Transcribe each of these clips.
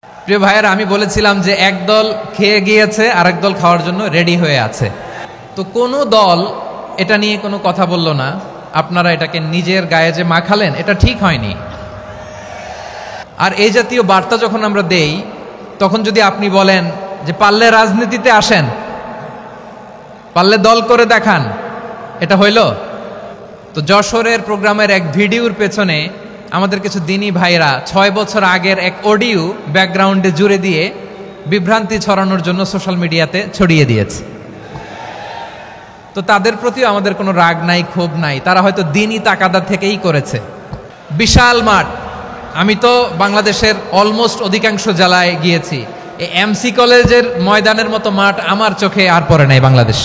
প্রিয় ভাইয়েরা, আমি বলেছিলাম যে একদল খেয়ে গিয়েছে আর একদল খাওয়ার জন্য রেডি হয়ে আছে। তো কোনো দল এটা নিয়ে কোনো কথা বলল না। আপনারা এটাকে নিজের গায়ে যে মাখালেন, এটা ঠিক হয়নি। আর এই জাতীয় বার্তা যখন আমরা দেই, তখন যদি আপনি বলেন যে পারলে রাজনীতিতে আসেন, পারলে দল করে দেখান, এটা হইল? তো যশোরের প্রোগ্রামের এক ভিডিওর পেছনে আমাদের কিছু দিনী ভাইরা 6 বছর আগের এক অডিও ব্যাকগ্রাউন্ডে জুড়ে দিয়ে বিভ্রান্তি ছড়ানোর জন্য সোশ্যাল মিডিয়াতে ছড়িয়ে দিয়েছে। তো তাদের প্রতিও আমাদের কোনো রাগ নাই, ক্ষোভ নাই। তারা হয়তো দিনই তাকাদা থেকেই করেছে। বিশাল মাঠ, আমি তো বাংলাদেশের অলমোস্ট অধিকাংশ জেলায় গিয়েছি। এই এমসি কলেজের ময়দানের মতো মাঠ আমার চোখে আর পড়ে নাই বাংলাদেশ।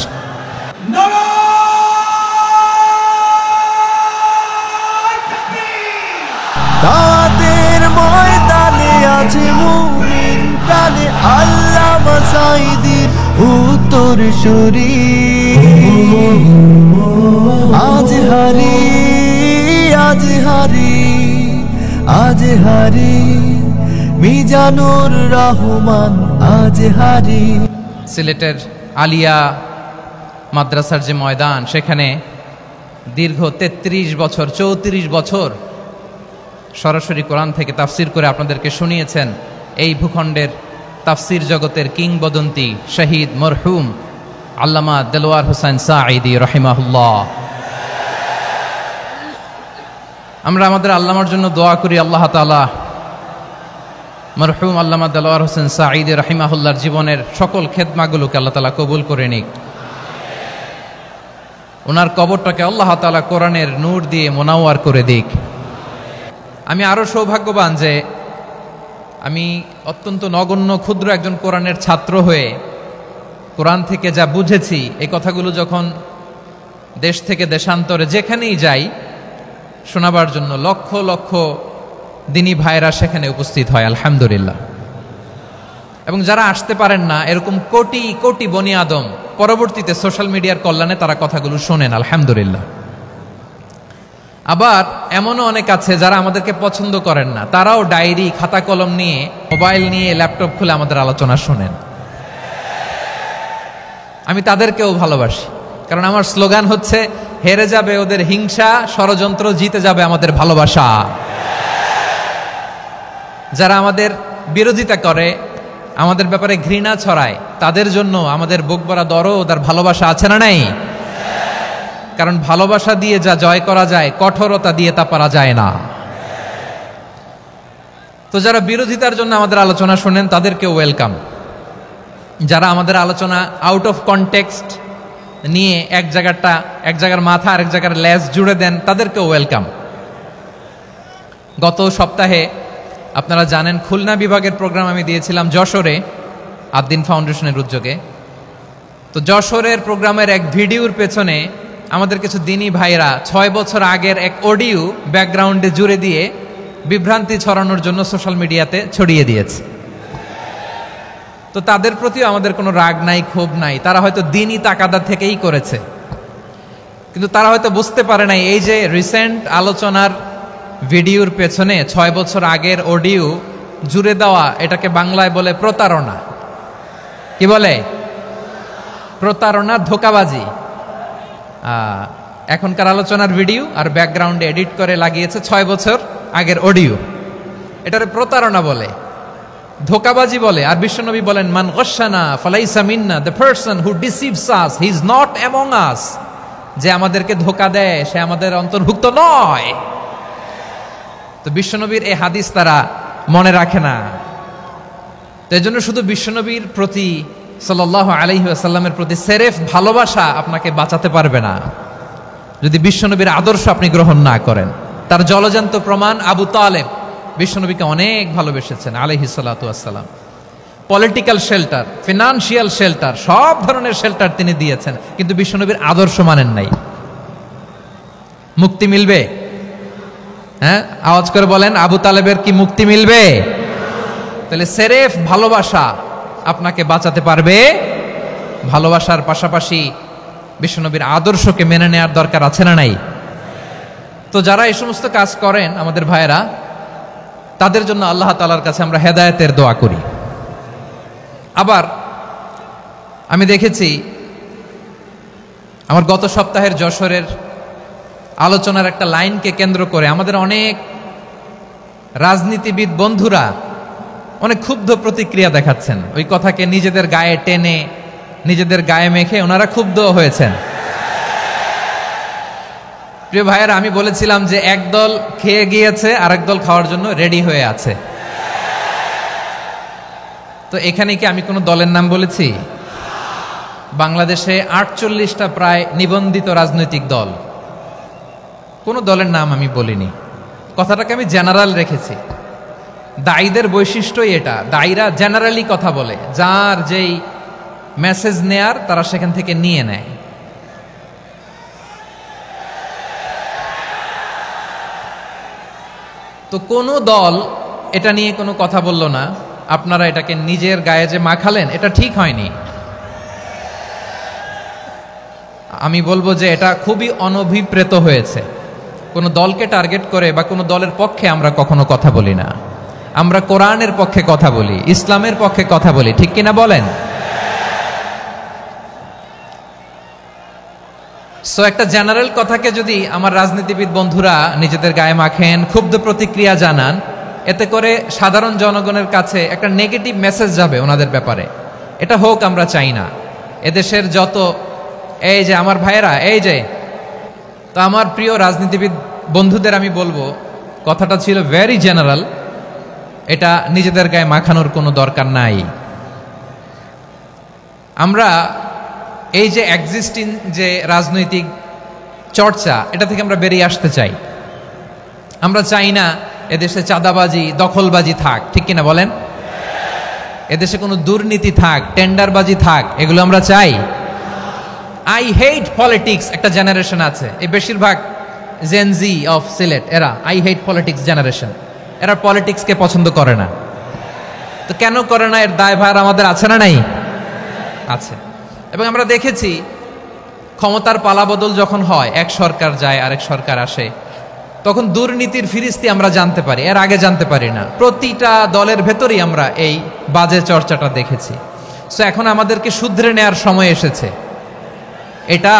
দাওয়াতের ময়দানে আছে মুমিন প্রাণে আল্লামা সাঈদীর উত্তরসূরি। আজ হারি আজ হারি আজ হারি মিজানুর রহমান আজ হারি। সিলেটের আলিয়া মাদ্রাসার যে ময়দান, সেখানে দীর্ঘ 33 বছর 34 বছর সরাসরি কোরআন থেকে তাফসির করে আপনাদেরকে শুনিয়েছেন এই ভূখণ্ডের তাফসির জগতের কিংবদন্তি শহীদ মরহুম আল্লামা দেলোয়ার হোসেন সাঈদী রাহিমাহুল্লাহ। আমরা আমাদের আল্লামার জন্য দোয়া করি, আল্লাহ তাআলা মরহুম আল্লামা দেলোয়ার হোসেন সাঈদী রাহিমাহুল্লাহর জীবনের সকল খেদমাগুলোকে আল্লাহ তাআলা কবুল করে নিক। ওনার কবরটাকে আল্লাহ তাআলা কোরআনের নূর দিয়ে মোনাওয়ার করে দিক। আমি আরো সৌভাগ্যবান যে আমি অত্যন্ত নগণ্য ক্ষুদ্র একজন কোরআনের ছাত্র হয়ে কোরআন থেকে যা বুঝেছি, এই কথাগুলো যখন দেশ থেকে দেশান্তরে যেখানেই যাই শোনাবার জন্য লক্ষ লক্ষ দিনী ভাইরা সেখানে উপস্থিত হয়, আলহামদুলিল্লাহ। এবং যারা আসতে পারেন না, এরকম কোটি কোটি বনি আদম পরবর্তীতে সোশ্যাল মিডিয়ার কল্যাণে তারা কথাগুলো শোনেন, আলহামদুলিল্লাহ। আবার এমনও অনেক আছে যারা আমাদেরকে পছন্দ করেন না, তারাও ডায়েরি খাতা কলম নিয়ে, মোবাইল নিয়ে, ল্যাপটপ খুলে আমাদের আলোচনা শোনেন। আমি তাদেরকেও ভালোবাসি, কারণ আমার স্লোগান হচ্ছে হেরে যাবে ওদের হিংসা, ষড়যন্ত্র, জিতে যাবে আমাদের ভালোবাসা। যারা আমাদের বিরোধিতা করে, আমাদের ব্যাপারে ঘৃণা ছড়ায়, তাদের জন্য আমাদের বুক ভরা দরদ আর ভালোবাসা আছে না নাই? কারণ ভালোবাসা দিয়ে যা জয় করা যায়, কঠোরতা দিয়ে তা পারা যায় না। তো যারা বিরোধিতার জন্য আমাদের আলোচনা শোনেন, তাদেরকে ওয়েলকাম। যারা আমাদের আলোচনা আউট অফ কনটেক্সট নিয়ে এক জায়গার মাথা আর এক জায়গার লেজ জুড়ে দেন, তাদেরকে ওয়েলকাম। গত সপ্তাহে আপনারা জানেন খুলনা বিভাগের প্রোগ্রাম আমি দিয়েছিলাম যশোরে, আদ্দিন ফাউন্ডেশনের উদ্যোগে। তো যশোরের প্রোগ্রামের এক ভিডিওর পেছনে আমাদের কিছু দিনী ভাইরা 6 বছর আগের এক অডিও ব্যাকগ্রাউন্ডে জুড়ে দিয়ে বিভ্রান্তি ছড়ানোর জন্য সোশ্যাল মিডিয়াতে ছড়িয়ে দিয়েছে। তো তাদের প্রতিও আমাদের কোনো রাগ নাই, ক্ষোভ নাই। তারা হয়তো দিনই তাকাদা থেকেই করেছে, কিন্তু তারা হয়তো বুঝতে পারে নাই এই যে রিসেন্ট আলোচনার ভিডিওর পেছনে 6 বছর আগের অডিও জুড়ে দেওয়া, এটাকে বাংলায় বলে প্রতারণা। কি বলে? প্রতারণা, ধোঁকাবাজি। এখনকার আলোচনার ভিডিও আর ব্যাকগ্রাউন্ডে এডিট করে লাগিয়েছে 6 বছর আগের অডিও। এটারে প্রতারণা বলে, ধোঁকাবাজি বলে। আর বিশ্বনবী বলেন, মান গশানা ফালাইসা মিন্না, the person who deceives us he is not among us. যে আমাদেরকে ধোঁকা দেয়, সে আমাদের অন্তর্ভুক্ত নয়। তো বিশ্বনবীর এই হাদিস তারা মনে রাখে না। তো এই জন্য শুধু বিশ্বনবীর প্রতি সাল্লাল্লাহু আলাইহি ওয়াসাল্লামের প্রতি সেরেফ ভালোবাসা আপনাকে বাঁচাতে পারবে না যদি বিশ্বনবীর আদর্শ আপনি গ্রহণ না করেন। তার জলজান্ত প্রমাণ, আবু তালেব বিশ্বনবীকে অনেক ভালোবেসেছেন আলাইহিস সালাতু ওয়াসসালাম। পলিটিক্যাল শেল্টার, ফিনান্সিয়াল শেল্টার, সব ধরনের শেল্টার তিনি দিয়েছেন, কিন্তু বিশ্বনবীর আদর্শ মানেন নাই। মুক্তি মিলবে? হ্যাঁ, আওয়াজ করে বলেন, আবু তালেবের কি মুক্তি মিলবে? তাহলে সেরেফ ভালোবাসা আপনাকে বাঁচাতে পারবে। ভালোবাসার পাশাপাশি বিশ্বনবীর আদর্শকে মেনে নেওয়ার দরকার আছে না নাই? তো যারা এই সমস্ত কাজ করেন আমাদের ভাইয়েরা, তাদের জন্য আল্লাহ তাআলার কাছে আমরা হেদায়েতের দোয়া করি। আবার আমি দেখেছি আমার গত সপ্তাহের যশোরের আলোচনার একটা লাইনকে কেন্দ্র করে আমাদের অনেক রাজনীতিবিদ বন্ধুরা অনেক ক্ষুব্ধ প্রতিক্রিয়া দেখাচ্ছেন। ওই কথাকে নিজেদের গায়ে টেনে, নিজেদের গায়ে মেখে ওনারা ক্ষুব্ধ হয়েছেন। প্রিয় ভাইয়েরা, আমি বলেছিলাম যে একদল খেয়ে গিয়েছে আর একদল খাওয়ার জন্য রেডি হয়ে আছে। তো এখানে কি আমি কোনো দলের নাম বলেছি? বাংলাদেশে 48টা প্রায় নিবন্ধিত রাজনৈতিক দল, কোনো দলের নাম আমি বলিনি। কথাটাকে আমি জেনারেল রেখেছি। দায়ীদের বৈশিষ্ট্যই এটা, দায়ীরা জেনারেলি কথা বলে, যার যেই মেসেজ নেয়ার তারা সেখান থেকে নিয়ে নেয়। তো কোনো দল এটা নিয়ে কোনো কথা বলল না, আপনারা এটাকে নিজের গায়ে যে মাখালেন এটা ঠিক হয়নি। আমি বলবো যে এটা খুবই অনভিপ্রেত হয়েছে। কোনো দলকে টার্গেট করে বা কোনো দলের পক্ষে আমরা কখনো কথা বলি না। আমরা কোরআনের পক্ষে কথা বলি, ইসলামের পক্ষে কথা বলি, ঠিক কিনা বলেন? সো একটা জেনারেল কথাকে যদি আমার রাজনীতিবিদ বন্ধুরা নিজেদের গায়ে মাখেন, ক্ষুব্ধ প্রতিক্রিয়া জানান, এতে করে সাধারণ জনগণের কাছে একটা নেগেটিভ মেসেজ যাবে ওনাদের ব্যাপারে। এটা হোক আমরা চাই না। এদেশের যত এই যে আমার ভাইয়েরা, এই যে, তো আমার প্রিয় রাজনীতিবিদ বন্ধুদের আমি বলবো, কথাটা ছিল ভেরি জেনারেল, এটা নিজেদের গায়ে মাখানোর কোনো দরকার নাই। আমরা এই যে এক্সিস্টিং যে রাজনৈতিক চর্চা, এটা থেকে আমরা বেরিয়ে আসতে চাই। আমরা চাই না এদেশে চাঁদাবাজি, দখলবাজি থাক, ঠিক কিনা বলেন? এদেশে কোনো দুর্নীতি থাক, টেন্ডারবাজি থাক, এগুলো আমরা চাই। আই হেট পলিটিক্স একটা জেনারেশন আছে, এই বেশিরভাগ জেনজি অফ সিলেট, এরা আই হেট পলিটিক্স জেনারেশন। এরা পলিটিক্সকে পছন্দ করে না। তো কেন করে না, এর দায়ভার আমাদের আছে না নাই? আছে। এবং আমরা দেখেছি ক্ষমতার পালাবদল যখন হয়, এক সরকার যায় আরেক সরকার আসে, তখন দুর্নীতির ফিরিস্তি আমরা জানতে পারি, এর আগে জানতে পারি না। প্রতিটা দলের ভেতরেই আমরা এই বাজে চর্চাটা দেখেছি। সো এখন আমাদেরকে শুধরে নেয়ার সময় এসেছে। এটা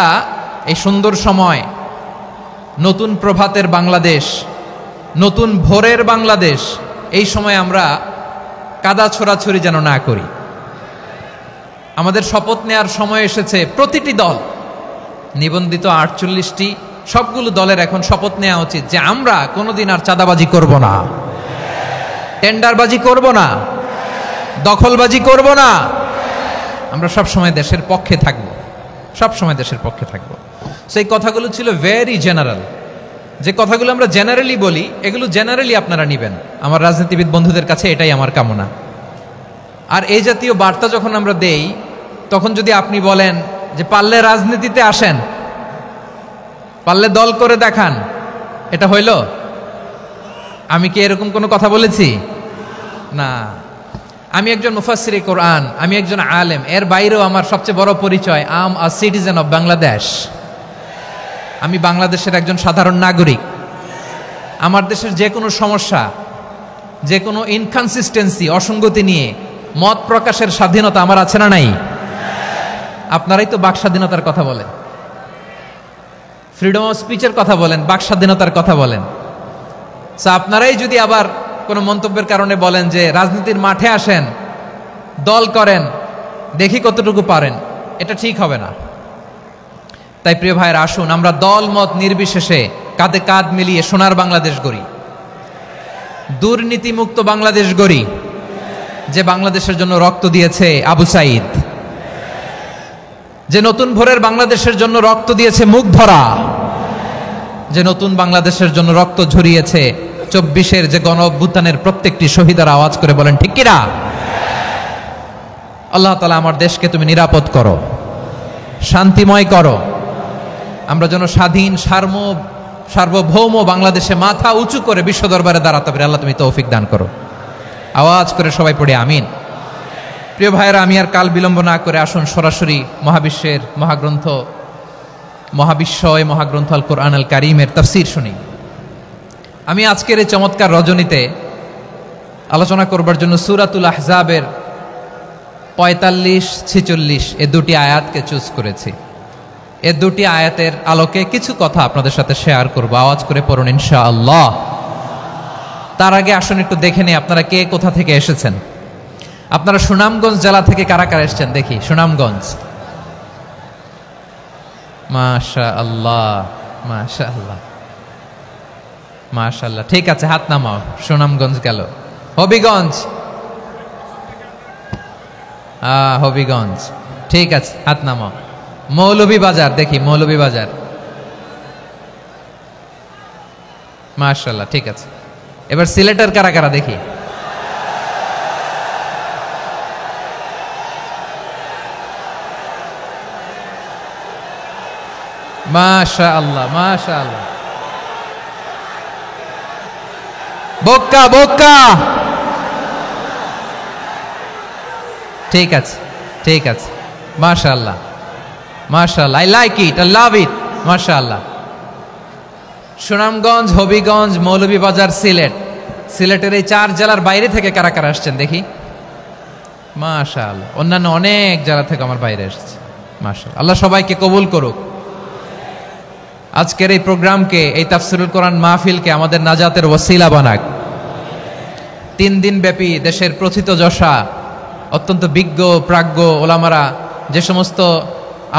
এই সুন্দর সময়, নতুন প্রভাতের বাংলাদেশ, নতুন ভোরের বাংলাদেশ, এই সময় আমরা কাদা ছোড়াছুরি যেন না করি। আমাদের শপথ নেয়ার সময় এসেছে। প্রতিটি দল, নিবন্ধিত 48টি, সবগুলো দলের এখন শপথ নেওয়া উচিত যে আমরা কোনোদিন আর চাঁদাবাজি করব না, টেন্ডারবাজি করব না, দখলবাজি করব না। আমরা সবসময় দেশের পক্ষে থাকব, সবসময় দেশের পক্ষে থাকব। সেই কথাগুলো ছিল ভেরি জেনারেল। যে কথাগুলো আমরা জেনারেলি বলি, এগুলো জেনারেলি আপনারা নিবেন। আমার রাজনীতিবিদ বন্ধুদের কাছে এটাই আমার কামনা। আর এই জাতীয় বার্তা যখন আমরা দেই, তখন যদি আপনি বলেন যে পারলে রাজনীতিতে আসেন, পারলে দল করে দেখান, এটা হইল? আমি কি এরকম কোনো কথা বলেছি? না। আমি একজন মুফাসসিরে কোরআন, আমি একজন আলেম, এর বাইরেও আমার সবচেয়ে বড় পরিচয় আম আ সিটিজেন অফ বাংলাদেশ। আমি বাংলাদেশের একজন সাধারণ নাগরিক। আমার দেশের যে কোনো সমস্যা, যে কোনো ইনকনসিস্টেন্সি, অসঙ্গতি নিয়ে মত প্রকাশের স্বাধীনতা আমার আছে না নাই? আপনারাই তো বাক স্বাধীনতার কথা বলেন, ফ্রিডম অফ স্পিচের কথা বলেন, বাক স্বাধীনতার কথা বলেন। আপনারাই যদি আবার কোনো মন্তব্যের কারণে বলেন যে রাজনীতির মাঠে আসেন, দল করেন, দেখি কতটুকু পারেন, এটা ঠিক হবে না। তাই প্রিয় ভাইয়ের, আসুন আমরা দল মত নির্বিশেষে কাঁধে কাঁধ মিলিয়ে সোনার বাংলাদেশ গড়ি, দুর্নীতিমুক্ত বাংলাদেশ গড়ি, যে বাংলাদেশের জন্য রক্ত দিয়েছে আবু সাইদ, যে নতুন ভোরের বাংলাদেশের জন্য রক্ত দিয়েছে মুগ্ধরা, যে নতুন বাংলাদেশের জন্য রক্ত ঝরিয়েছে 24-এর যে গণ অভ্যুত্থানের প্রত্যেকটি শহীদের আওয়াজ করে বলেন ঠিক কিনা? আল্লাহ তাআলা আমার দেশকে তুমি নিরাপদ করো, শান্তিময় করো। আমরা যেন স্বাধীন সার্বভৌম বাংলাদেশে মাথা উঁচু করে বিশ্ব দরবারে দাঁড়াতে পারি। আল্লাহ তুমি তৌফিক দান করো। আওয়াজ করে সবাই পড়ে আমিন। প্রিয় ভাইয়েরা, আমি আর কাল বিলম্ব না করে আসুন সরাসরি মহাবিশ্বের মহাগ্রন্থ, মহাগ্রন্থ আল কোরআন আল কারীমের তাফসীর শুনি। আমি আজকের এই চমৎকার রজনীতে আলোচনা করবার জন্য সূরাতুল আহজাবের 45-46 এই দুটি আয়াতকে চুজ করেছি। এই দুটি আয়াতের আলোকে কিছু কথা আপনাদের সাথে শেয়ার করব। আওয়াজ করে পড়ুন ইনশাআল্লাহ। তার আগে আসুন একটু দেখে নিই আপনারা কে কোথা থেকে এসেছেন। আপনারা সুনামগঞ্জ জেলা থেকে কারা কারা এসেছেন দেখি। সুনামগঞ্জ, মাশাআল্লাহ মাশাআল্লাহ মাশাআল্লাহ। ঠিক আছে, হাত নামাও। সুনামগঞ্জ গেল। হবিগঞ্জ, হবিগঞ্জ, ঠিক আছে, হাত নামাও। মৌলভীবাজার দেখি, মৌলভীবাজার, মাশাআল্লাহ, ঠিক আছে। এবার সিলেটের কারা কারা দেখি। মাশাআল্লাহ মাশাআল্লাহ। বক্কা বক্কা, ঠিক আছে ঠিক আছে, মাশাআল্লাহ মাশাআল্লাহ, I like it, I love it, মাশাআল্লাহ। সুনামগঞ্জ, হবিগঞ্জ, মৌলভীবাজার, সিলেট। সিলেটের এই 4 জেলার বাইরে থেকে কারা কারা আসছেন দেখি। মাশাআল্লাহ, অন্যান্য অনেক জেলা থেকে আমার বাইরে এসেছে, মাশাআল্লাহ। আল্লাহ সবাইকে কবুল করুক। আজকের এই প্রোগ্রামকে, এই তাফসিরুল কোরআন মাহফিলকে আমাদের নাজাতের ওসিলা বানাক। 3 দিন ব্যাপী দেশের প্রথিতযশা অত্যন্ত বিজ্ঞ প্রাজ্ঞ ওলামারা যে সমস্ত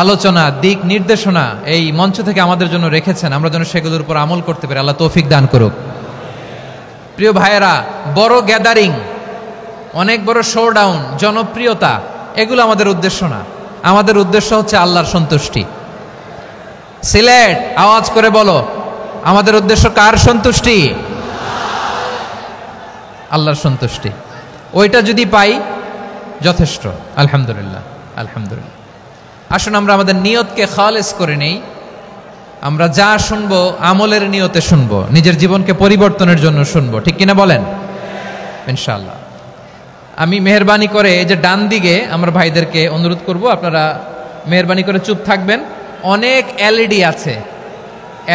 আলোচনা, দিক নির্দেশনা এই মঞ্চ থেকে আমাদের জন্য রেখেছেন, আমরা যেন সেগুলোর উপর আমল করতে পারি। আল্লাহ তৌফিক দান করুক। প্রিয় ভাইয়েরা, বড় গ্যাদারিং, অনেক বড় শোডাউন, জনপ্রিয়তা, এগুলো আমাদের উদ্দেশ্য না। আমাদের উদ্দেশ্য হচ্ছে আল্লাহর সন্তুষ্টি। সিলেট, আওয়াজ করে বলো, আমাদের উদ্দেশ্য কার সন্তুষ্টি? আল্লাহর সন্তুষ্টি। ওইটা যদি পাই যথেষ্ট, আলহামদুলিল্লাহ আলহামদুলিল্লাহ। আসুন আমরা আমাদের নিয়তকে খালেস করে নেই। আমরা যা শুনবো আমলের নিয়তে শুনবো, নিজের জীবনকে পরিবর্তনের জন্য শুনবো, ঠিক কিনা বলেন? ইনশাআল্লাহ। আমি মেহরবানি করে এই যে ডান দিকে আমার ভাইদেরকে অনুরোধ করব, আপনারা মেহরবানি করে চুপ থাকবেন। অনেক এলইডি আছে,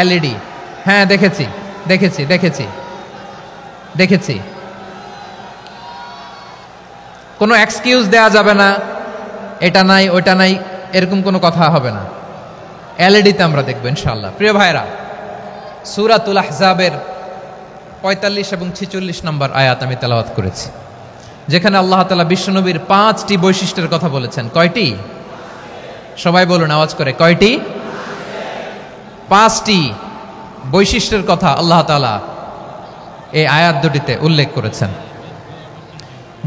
এলইডি, হ্যাঁ দেখেছি দেখেছি দেখেছি দেখেছি। কোনো এক্সকিউজ দেয়া যাবে না, এটা নাই ওইটা নাই, এরকম কোনো কথা হবে না। এলইডিতে আমরা দেখবো ইনশাআল্লাহ। প্রিয় ভাইরা, সূরাতুল আহজাবের 45 এবং 46 নম্বর আয়াত আমি তেলাওয়াত করেছি, যেখানে আল্লাহ তাআলা বিশ্বনবীর 5টি বৈশিষ্ট্যের কথা বলেছেন। কয়টি? সবাই বলুন আওয়াজ করে, কয়টি? 5টি বৈশিষ্ট্যের কথা আল্লাহ তাআলা এই আয়াত দুটিতে উল্লেখ করেছেন।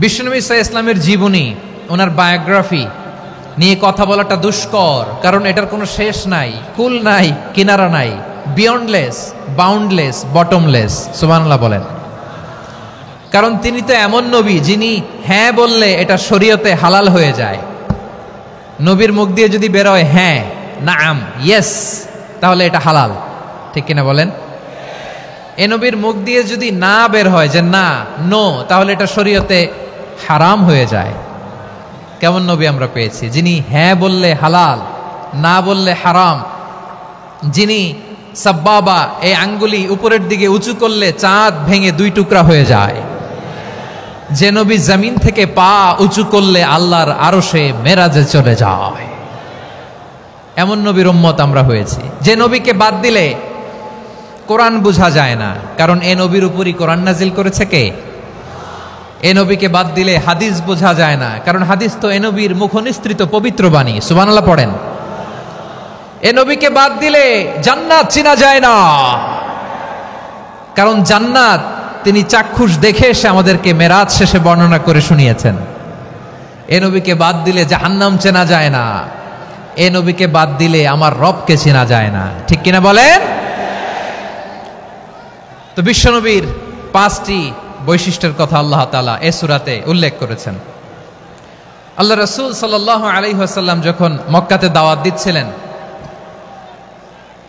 বিশ্বনবী সাল্লাল্লাহু আলাইহি ওয়াসাল্লামের জীবনী, ওনার বায়োগ্রাফি নিয়ে কথা বলাটা দুষ্কর, কারণ এটার কোনো শেষ নাই, কুল নাই, কিনারা নাই, বিয়ন্ডলেস, বাউন্ডলেস, বটমলেস। সুবহানাল্লাহ বলেন। কারণ তিনি তো এমন নবী যিনি হ্যাঁ বললে এটা শরীয়তে হালাল হয়ে যায়। নবীর মুখ দিয়ে যদি বেরোয় হ্যাঁ, নাম, ইয়েস, তাহলে এটা হালাল, ঠিক কিনা বলেন? এ নবীর মুখ দিয়ে যদি না বের হয় যে না, নো, তাহলে এটা শরীয়তে হারাম হয়ে যায়। কেমন নবী আমরা পেয়েছি, যিনি হ্যাঁ বললে হালাল, না বললে হারাম, যিনি সাব্বাবা, এই আঙ্গুলি উপরের দিকে উঁচু করলে চাঁদ ভেঙে 2 টুকরা হয়ে যায়, যে নবী জমিন থেকে পা উঁচু করলে আল্লাহর আরশে মেরাজে চলে যায়। এমন নবীর উম্মত আমরা হয়েছি। যে নবীকে বাদ দিলে কোরআন বোঝা যায় না, কারণ এ নবীর উপরই কোরআন নাজিল করেছে কে? এ নবীকে বাদ দিলে হাদিস বোঝা যায় না, কারণ হাদিস তো এ নবীর মুখনিসৃত পবিত্র বাণী। সুবহানাল্লাহ পড়েন। এ নবীকে বাদ দিলে জান্নাত চেনা যায় না, কারণ জান্নাত তিনি চাক্ষুষ দেখে এসে আমাদেরকে মেরাজ শেষে বর্ণনা করে শুনিয়েছেন। এ নবীকে বাদ দিলে জাহান্নাম চেনা যায় না, এ নবীকে বাদ দিলে আমার রবকে চেনা যায় না, ঠিক কিনা বলেন? তো বিশ্বনবীর 5টি বৈশিষ্ট্যের কথা আল্লাহ তাআলা এই সূরাতে উল্লেখ করেছেন। আল্লাহ রাসূল সাল্লাল্লাহু আলাইহি ওয়াসাল্লাম যখন মক্কাতে দাওয়াত দিচ্ছিলেন,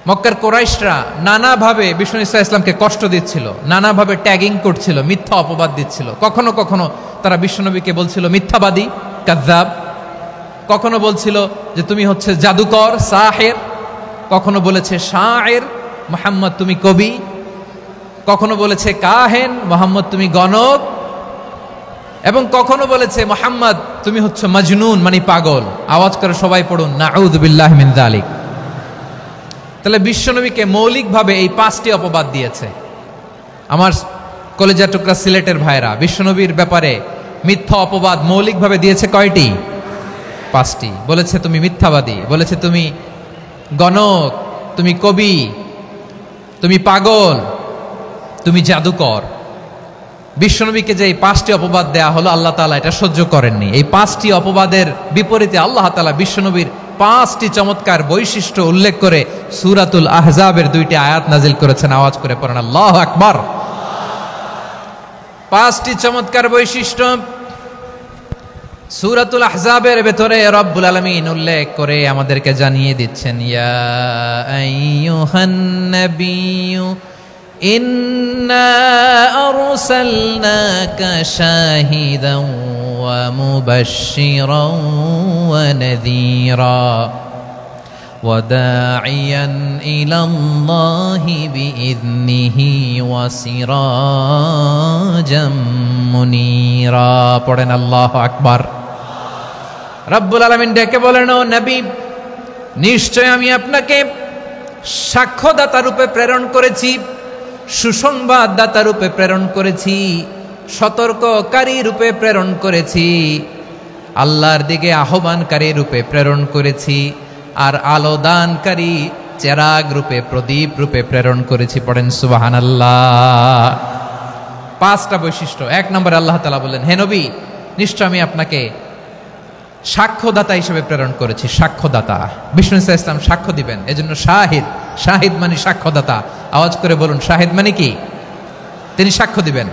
মক্কার কুরাইশরা নানাভাবে বিষ্ণু ইসা ইসলামকে কষ্ট দিচ্ছিল, নানাভাবে ট্যাগিং করছিল, মিথ্যা অপবাদ দিচ্ছিল। কখনো কখনো তারা বিশ্বনবীকে বলছিল মিথ্যাবাদী, কাযযাব। কখনো বলছিল যে তুমি হচ্ছে জাদুকর, সাহের। কখনো বলেছে শায়ের, মুহাম্মদ তুমি কবি। কখনো বলেছে কাহেন, মুহাম্মদ তুমি গণক। এবং কখনো বলেছে মুহাম্মদ তুমি হচ্ছে মাজনুন মানে পাগল। আওয়াজ করে সবাই পড়ুন নাউযু বিল্লাহি মিন যালিক। তাহলে বিশ্বনবীকে মৌলিকভাবে এই 5টি অপবাদ দিয়েছে। আমার কলেজা টুকরা সিলেটের ভাইরা, বিশ্বনবীর ব্যাপারে মিথ্যা অপবাদ মৌলিকভাবে দিয়েছে কয়টি? 5টি। বলেছে তুমি মিথ্যাবাদী, বলেছে তুমি গণক, তুমি কবি, তুমি পাগল, তুমি জাদুকর। বিশ্বনবীকে যে এই 5টি অপবাদ দেয়া হলো, আল্লাহ তাআলা এটা সহ্য করেননি। এই 5টি অপবাদের বিপরীতে আল্লাহ তাআলা বিশ্বনবীর 5টি চমৎকার বৈশিষ্ট্য উল্লেখ করে সূরাতুল আহজাবের 2টি আয়াত নাজিল করেছেন। আওয়াজ করে পড়েন আল্লাহু আকবার। 5টি চমৎকার বৈশিষ্ট্য সূরাতুল আহজাবের ভেতরে রব্বুল আলামিন উল্লেখ করে আমাদেরকে জানিয়ে দিচ্ছেন, ইয়া আইয়ুহান নাবিয়্যু ইন্না আরসালনাকা শাহিদান ওয়া মুবাশশিরান ওয়া নাযীরা ওয়া দাঈয়ান ইলাল্লাহি বিইذনিহি ওয়া সিরাজাম মুনীরা। পড়েন আল্লাহু আকবার। রব্বুল আলামিন ডেকে বলেন, ও নবী, নিশ্চয় আমি আপনাকে সাক্ষ্যদাতা রূপে প্রেরণ করেছি, সুসংবাদদাতা রূপে প্রেরণ করেছি, সতর্ককারী রূপে প্রেরণ করেছি, আল্লাহর দিকে আহ্বানকারী রূপে প্রেরণ করেছি, আর আলোদানকারী চেরাগ রূপে, প্রদীপ রূপে প্রেরণ করেছি। পড়েন সুবহানাল্লাহ। 5টা বৈশিষ্ট্য। 1 নম্বরে আল্লাহ তাআলা বললেন, হে নবী, নিশ্চয় আমি আপনাকে সাক্ষ্যদাতা হিসেবে প্রেরণ করেছি। সাক্ষ্যদাতা, বিষ্ণু ইসা ইসলাম সাক্ষ্য দিবেন, এজন্য শাহিদ। শাহিদ মানে সাক্ষ্যদাতা। আওয়াজ করে বলুন শাহিদ মানে কি? তিনি সাক্ষ্য দিবেন।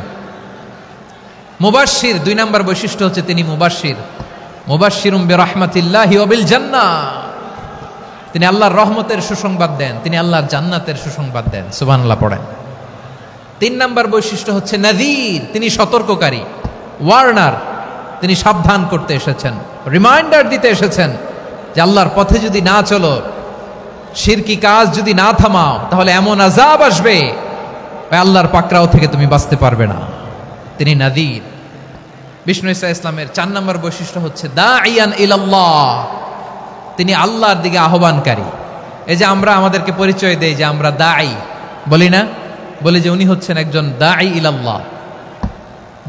মুবাশশির, 2 নম্বর বৈশিষ্ট্য হচ্ছে তিনি মুবাশশির। মুবাশশিরুম বিরাহমাতিল্লাহি ওয়া বিল জান্নাহ, তিনি আল্লাহর রহমতের সুসংবাদ দেন, তিনি আল্লাহর জান্নাতের সুসংবাদ দেন। সুবহানাল্লাহ পড়েন। 3 নম্বর বৈশিষ্ট্য হচ্ছে নাযীর, তিনি সতর্ককারী, ওয়ার্নার, তিনি সাবধান করতে এসেছেন, রিমাইন্ডার দিতে এসেছেন যে আল্লাহর পথে যদি না চলো, শিরকি কাজ যদি না থামাও, তাহলে এমন আযাব আসবে আল্লাহর পাকড়াও থেকে তুমি বাঁচতে পারবে না। তিনি নাযীর। বিষ্ণু ইসা ইসলামের 4 নম্বর বৈশিষ্ট্য হচ্ছে দাঈয়ান ইলাল্লাহ, তিনি আল্লাহর দিকে আহ্বানকারী। এই যে আমরা আমাদেরকে পরিচয় দেই যে আমরা দাঈ, বলি না? বলি যে উনি হচ্ছেন একজন দাঈ ইলাল্লাহ।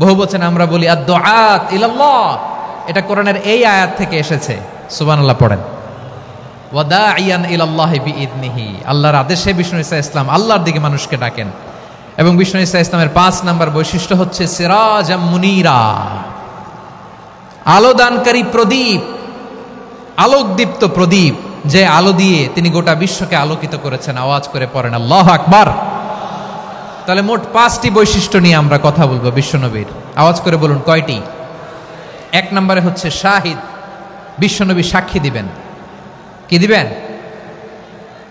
বহু বচন আমরা বলি আদ-দুআত ইলাল্লাহ। এটা কোরআনের এই আয়াত থেকে এসেছে। সুবহানাল্লাহ পড়েন। ওয়া দাঈয়ান ইলাল্লাহি বিইذনিহি, আল্লাহর আদেশে বিষ্ণু ইসা ইসলাম আল্লাহর দিকে মানুষকে ডাকেন। এবং বিষ্ণু ইসা ইসলামের 5 নম্বর বৈশিষ্ট্য হচ্ছে সিরাজাম মুনীরা, আলোদানকারী প্রদীপ, আলোকদীপ্ত প্রদীপ, যে আলো দিয়ে তিনি গোটা বিশ্বকে আলোকিত করেছেন। আওয়াজ করে পড়েন আল্লাহু আকবার। তাহলে মোট 5টি বৈশিষ্ট্য নিয়ে আমরা কথা বলবো বিশ্বনবীর। আওয়াজ করে বলুন কয়টি? 1 নম্বরে হচ্ছে শাহিদ, বিশ্বনবী সাক্ষী দিবেন। কি দিবেন?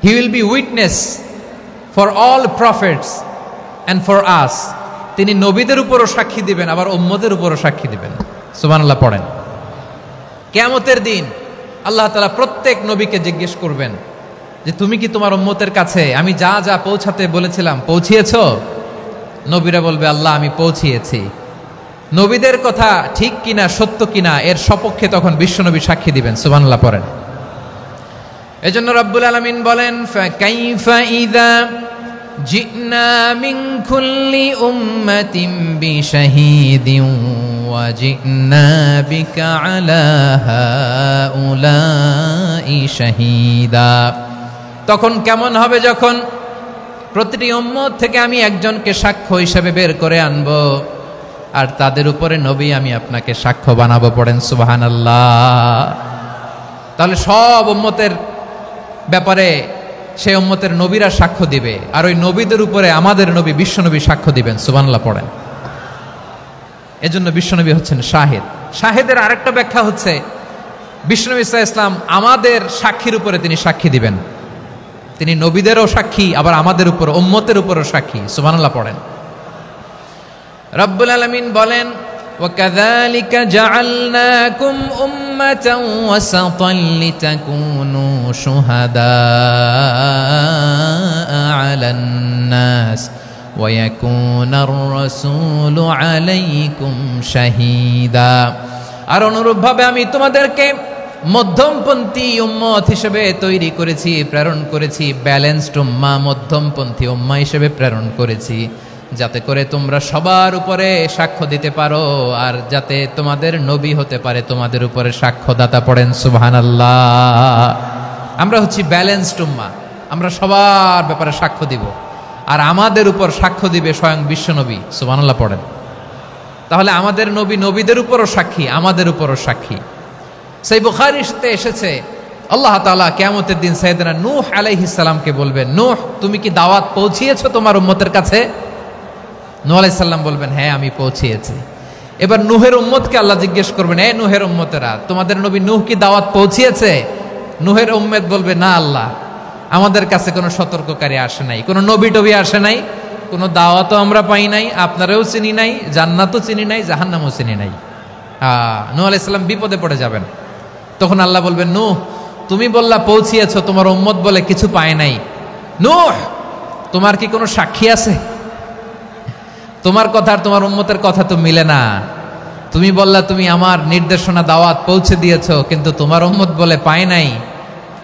He will be witness for all prophets and for us. তিনি নবীদের উপরও সাক্ষী দিবেন, আবার উম্মতের উপরও সাক্ষী দিবেন। সুবহানাল্লাহ পড়েন। কিয়ামতের দিন আল্লাহ তাআলা প্রত্যেক নবীকে জিজ্ঞেস করবেন যে তুমি কি তোমার উম্মতের কাছে আমি যা যা পৌঁছাতে বলেছিলাম পৌঁছিয়েছো? নবীরা বলবে আল্লাহ আমি পৌঁছিয়েছি। নবীদের কথা ঠিক কিনা, সত্য কিনা, এর সপক্ষে তখন বিশ্বনবী সাক্ষী দিবেন। সুবহানাল্লাহ পড়েন। এজন্য রব্বুল আলামিন বলেন, ফাকাইফা ইযা জিনা মিন কুল্লি উম্মাতিন বিশাহীদিন ওয়া জিনা বিকা আলা হাউলাই শাহীদা। তখন কেমন হবে যখন প্রতিটি উম্মত থেকে আমি একজনকে সাক্ষ্য হিসেবে বের করে আনব, আর তাদের উপরে নবী আমি আপনাকে সাক্ষ্য বানাবো। পড়েন সুবহানাল্লাহ। তাহলে সব উম্মতের ব্যাপারে সেই উম্মতের নবীরা সাক্ষ্য দিবে, আর ওই নবীদের উপরে আমাদের নবী বিশ্বনবী সাক্ষ্য দিবেন। সুবহানাল্লাহ পড়েন। এজন্য বিশ্বনবী হচ্ছেন শাহিদ। শাহিদের আরেকটা ব্যাখ্যা হচ্ছে বিশ্বনবী সাল্লাল্লাহু আলাইহি ওয়াসাল্লাম আমাদের সাক্ষীর উপরে তিনি সাক্ষী দিবেন। তিনি নবীদেরও সাক্ষী, আবার আমাদের উপর, উম্মতের উপরও সাক্ষী। সুবহানাল্লাহ পড়েন। রব্বুল আলামিন বলেন, وَكَذَلِكَ جَعَلْنَاكُمْ أُمَّةً وَسَطًا لِتَكُونُوا شُهَدَاءَ عَلَى النَّاسِ ويكون الرسول عليكم شهيدا। আর অনুরূপভাবে আমি তোমাদেরকে মধ্যমপন্থী উম্মত হিসেবে তৈরি করেছি, প্রেরণ করেছি, ব্যালেন্সড উম্মাহ, মধ্যমপন্থী উম্মাহ হিসেবে প্রেরণ করেছি, যাতে করে তোমরা সবার উপরে সাক্ষ্য দিতে পারো আর যাতে তোমাদের নবী হতে পারে তোমাদের উপরে সাক্ষ্যদাতা। পড়েন সুবহানাল্লাহ। আমরা হচ্ছি ব্যালেন্সড উম্মাহ, আমরা সবার ব্যাপারে সাক্ষ্য দিব আর আমাদের উপর সাক্ষ্য দিবে স্বয়ং বিশ্বনবী। সুবহানাল্লাহ পড়েন। তাহলে আমাদের নবী নবীদের উপরও সাক্ষী, আমাদের উপরও সাক্ষী। সেই বুখারীতে এসেছে আল্লাহ তাআলা কিয়ামতের দিন সাইয়েদনা নূহ আলাইহিস সালামকে বলবেন, নূহ তুমি কি দাওয়াত পৌঁছিয়েছো তোমার উম্মতের কাছে? নূহ আলাইহিস সালাম বলবেন, হ্যাঁ আমি পৌঁছিয়েছি। এবার নূহের উম্মতকে আল্লাহ জিজ্ঞেস করবেন, এ নূহের উম্মতেরা, তোমাদের নবী নূহ কি দাওয়াত পৌঁছিয়েছে? নূহের উম্মত বলবে, না আল্লাহ, আমাদের কাছে কোনো সতর্ককারী আসে নাই, কোনো নবী টবি আসে নাই, কোনো দাওয়াতও আমরা পাই নাই, আপনারাও চিনি নাই, জান্নাতও চিনি নাই, জাহান্নামও চিনি নাই। নূহ আলাইহিস সালাম বিপদে পড়ে যাবেন। তখন আল্লাহ বলবেন, নূহ তুমি বললা পৌঁছিয়েছো, তোমার উম্মত বলে কিছু পায় নাই। নূহ তোমার কি কোনো সাক্ষী আছে? তোমার কথা আর তোমার উম্মতের কথা তো মিলে না। তুমি বললা তুমি আমার নির্দেশনা দাওয়াত পৌঁছে দিয়েছো, কিন্তু তোমার উম্মত বলে পায় নাই।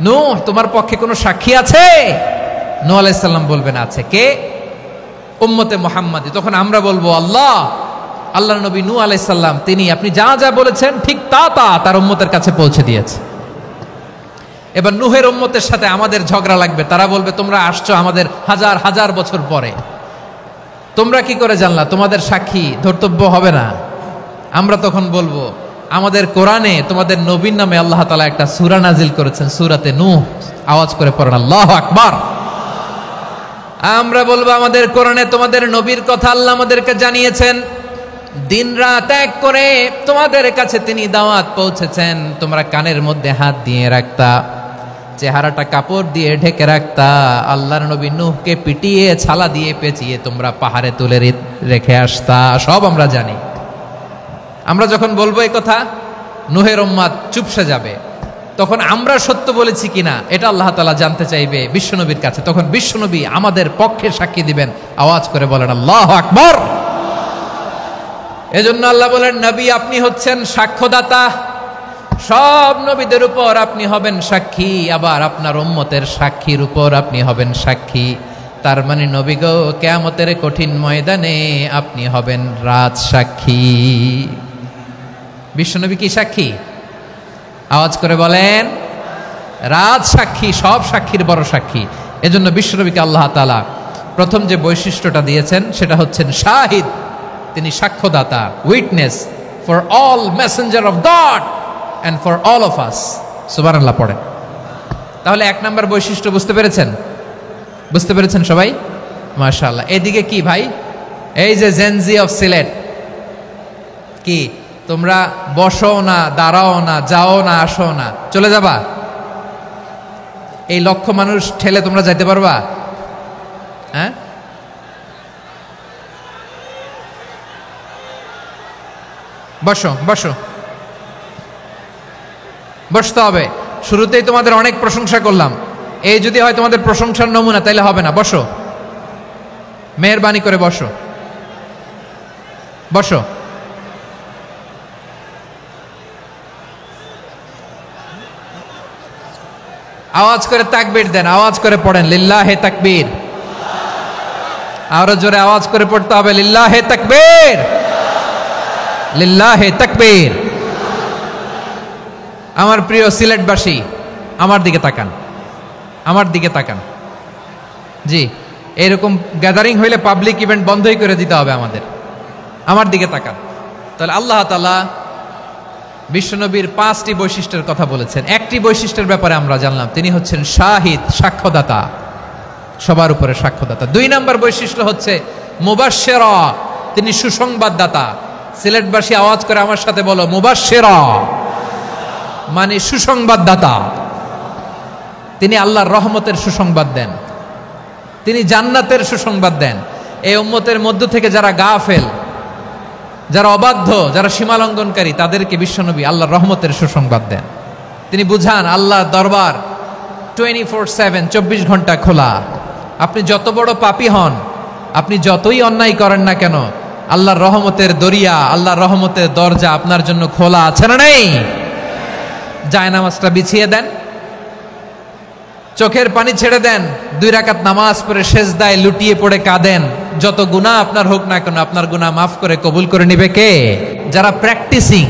নূহ তোমার পক্ষে কোনো সাক্ষী আছে? নূহ আলাইহিস সালাম বলবেন, আছে। কে? উম্মতে মুহাম্মাদী। তখন আমরা বলবো, আল্লাহ আল্লাহর নবী নূহ আলাইহিস সালাম তিনি আপনি যা যা বলেছেন ঠিক তা তা তার উম্মতের কাছে পৌঁছে দিয়েছে। এবার নূহের উম্মতের সাথে আমাদের ঝগড়া লাগবে। তারা বলবে, তোমরা আসছো আমাদের হাজার হাজার বছর পরে, তোমরা কি করে জানলা? তোমাদের সাক্ষী ধর্তব্য হবে না। আমরা তখন বলবো, আমাদের কোরআনে তোমাদের নবীর নামে আল্লাহ তাআলা একটা সূরা নাজিল করেছেন, সূরাতে নূহ। আওয়াজ করে পড়েন আল্লাহু আকবার। আমরা বলবো, আমাদের কোরআনে তোমাদের নবীর কথা আল্লাহ আমাদেরকে জানিয়েছেন, দিন রাত এক করে তোমাদের কাছে তিনি দাওয়াত পৌঁছেছেন। তোমরা কানের মধ্যে হাত দিয়ে রাখতা, চেহারাটা কাপড় দিয়ে ঢেকে রাখতা, আল্লাহর নবী নূহকে পিটিয়ে ছালা দিয়ে পেঁচিয়ে তোমরা পাহাড়ে তুলে রেখে আসতা। সব আমরা জানি। আমরা যখন বলবো এই কথা, নূহের উম্মত চুপসে যাবে। তখন আমরা সত্য বলেছি কিনা এটা আল্লাহ তাআলা জানতে চাইবে বিশ্বনবীর কাছে। তখন বিশ্বনবী আমাদের পক্ষে সাক্ষী দিবেন। আওয়াজ করে বলেন আল্লাহু আকবার। এজন্য আল্লাহ বলেন, নবী আপনি হচ্ছেন সাক্ষ্যদাতা, সব নবীদের উপর আপনি হবেন সাক্ষী, আবার আপনার উম্মতের সাক্ষীর উপর আপনি হবেন সাক্ষী। তার মানে নবী গো, কিয়ামতের কঠিন ময়দানে আপনি হবেন রাজ সাক্ষী। বিশ্বনবী কি সাক্ষী? আওয়াজ করে বলেন, রাজ সাক্ষী, সব সাক্ষীর বড় সাক্ষী। এজন্য বিশ্বনবীকে আল্লাহ তাআলা প্রথম যে বৈশিষ্ট্যটা দিয়েছেন সেটা হচ্ছেন শাহিদ। তিনি সাক্ষ্যদাতা, witness for all messenger of God and for all of us. সুবহানাল্লাহ পড়েন। তাহলে এক নাম্বার বৈশিষ্ট্য বুঝতে পেরেছেন? বুঝতে পেরেছেন সবাই? মাশাআল্লাহ। এদিকে কি ভাই, এই যে জেনজি অফ সিলেট, কি তোমরা বসো না, দাঁড়াও না, যাও না, আসো না, চলে যাবা? এই লক্ষ মানুষ ঠেলে তোমরা যাইতে পারবা? হ্যাঁ, বসো বসো, বসতে হবে। শুরুতেই তোমাদের অনেক প্রশংসা করলাম, এই যদি হয় তোমাদের প্রশংসার নমুনা, তাইলে হবে না। বসো, মেহেরবানি করে বসো, বসো। আওয়াজ করে তাকবীর দেন, আওয়াজ করে পড়েন লিল্লাহে তাকবীর। আরো জোরে আওয়াজ করে পড়তে হবে, লিল্লাহে তাকবীর, লিল্লাহে তাকবীর। আমার প্রিয় সিলেটবাসী, আমার দিকে তাকান, আমার দিকে তাকান। জি, এরকম গ্যাদারিং হইলে পাবলিক ইভেন্ট বন্ধই করে দিতে হবে আমাদের। আমার দিকে তাকান। তাহলে আল্লাহ তাআলা বিশ্বনবীর 5টি বৈশিষ্ট্যের কথা বলেছেন। একটি বৈশিষ্ট্যের ব্যাপারে আমরা জানলাম, তিনি হচ্ছেন শাহিদ, সাক্ষ্যদাতা, সবার উপরে সাক্ষ্যদাতা। 2 নম্বর বৈশিষ্ট্য হচ্ছে মুবাশশিরা, তিনি সুসংবাদদাতা। সিলেটবাসী আওয়াজ করে আমার সাথে বলো, মুবাশশিরা মানে সুসংবাদদাতা। তিনি আল্লাহর রহমতের সুসংবাদ দেন, তিনি জান্নাতের সুসংবাদ দেন। এই উম্মতের মধ্য থেকে যারা গাফেল, যারা অবাধ্য, যারা সীমালঙ্ঘনকারী, তাদেরকে বিশ্বনবী আল্লাহর রহমতের সুসংবাদ দেন। তিনি বুঝান আল্লাহর দরবার 24/7, 24 ঘন্টা খোলা। আপনি যত বড় পাপী হন, আপনি যতই অন্যায় করেন না কেন, আল্লাহর রহমতের দরিয়া, আল্লাহর রহমতের দরজা আপনার জন্য খোলা আছে না নেই? জায়নামাজটা বিছিয়ে দেন, চোখের পানি ছেড়ে দেন, 2 রাকাত নামাজ পড়ে সেজদায় লুটিয়ে পড়ে কাঁদেন। যত গুনাহ আপনার হোক না কেন, আপনার গুনাহ মাফ করে কবুল করে নিবে কে? যারা প্র্যাকটিসিং,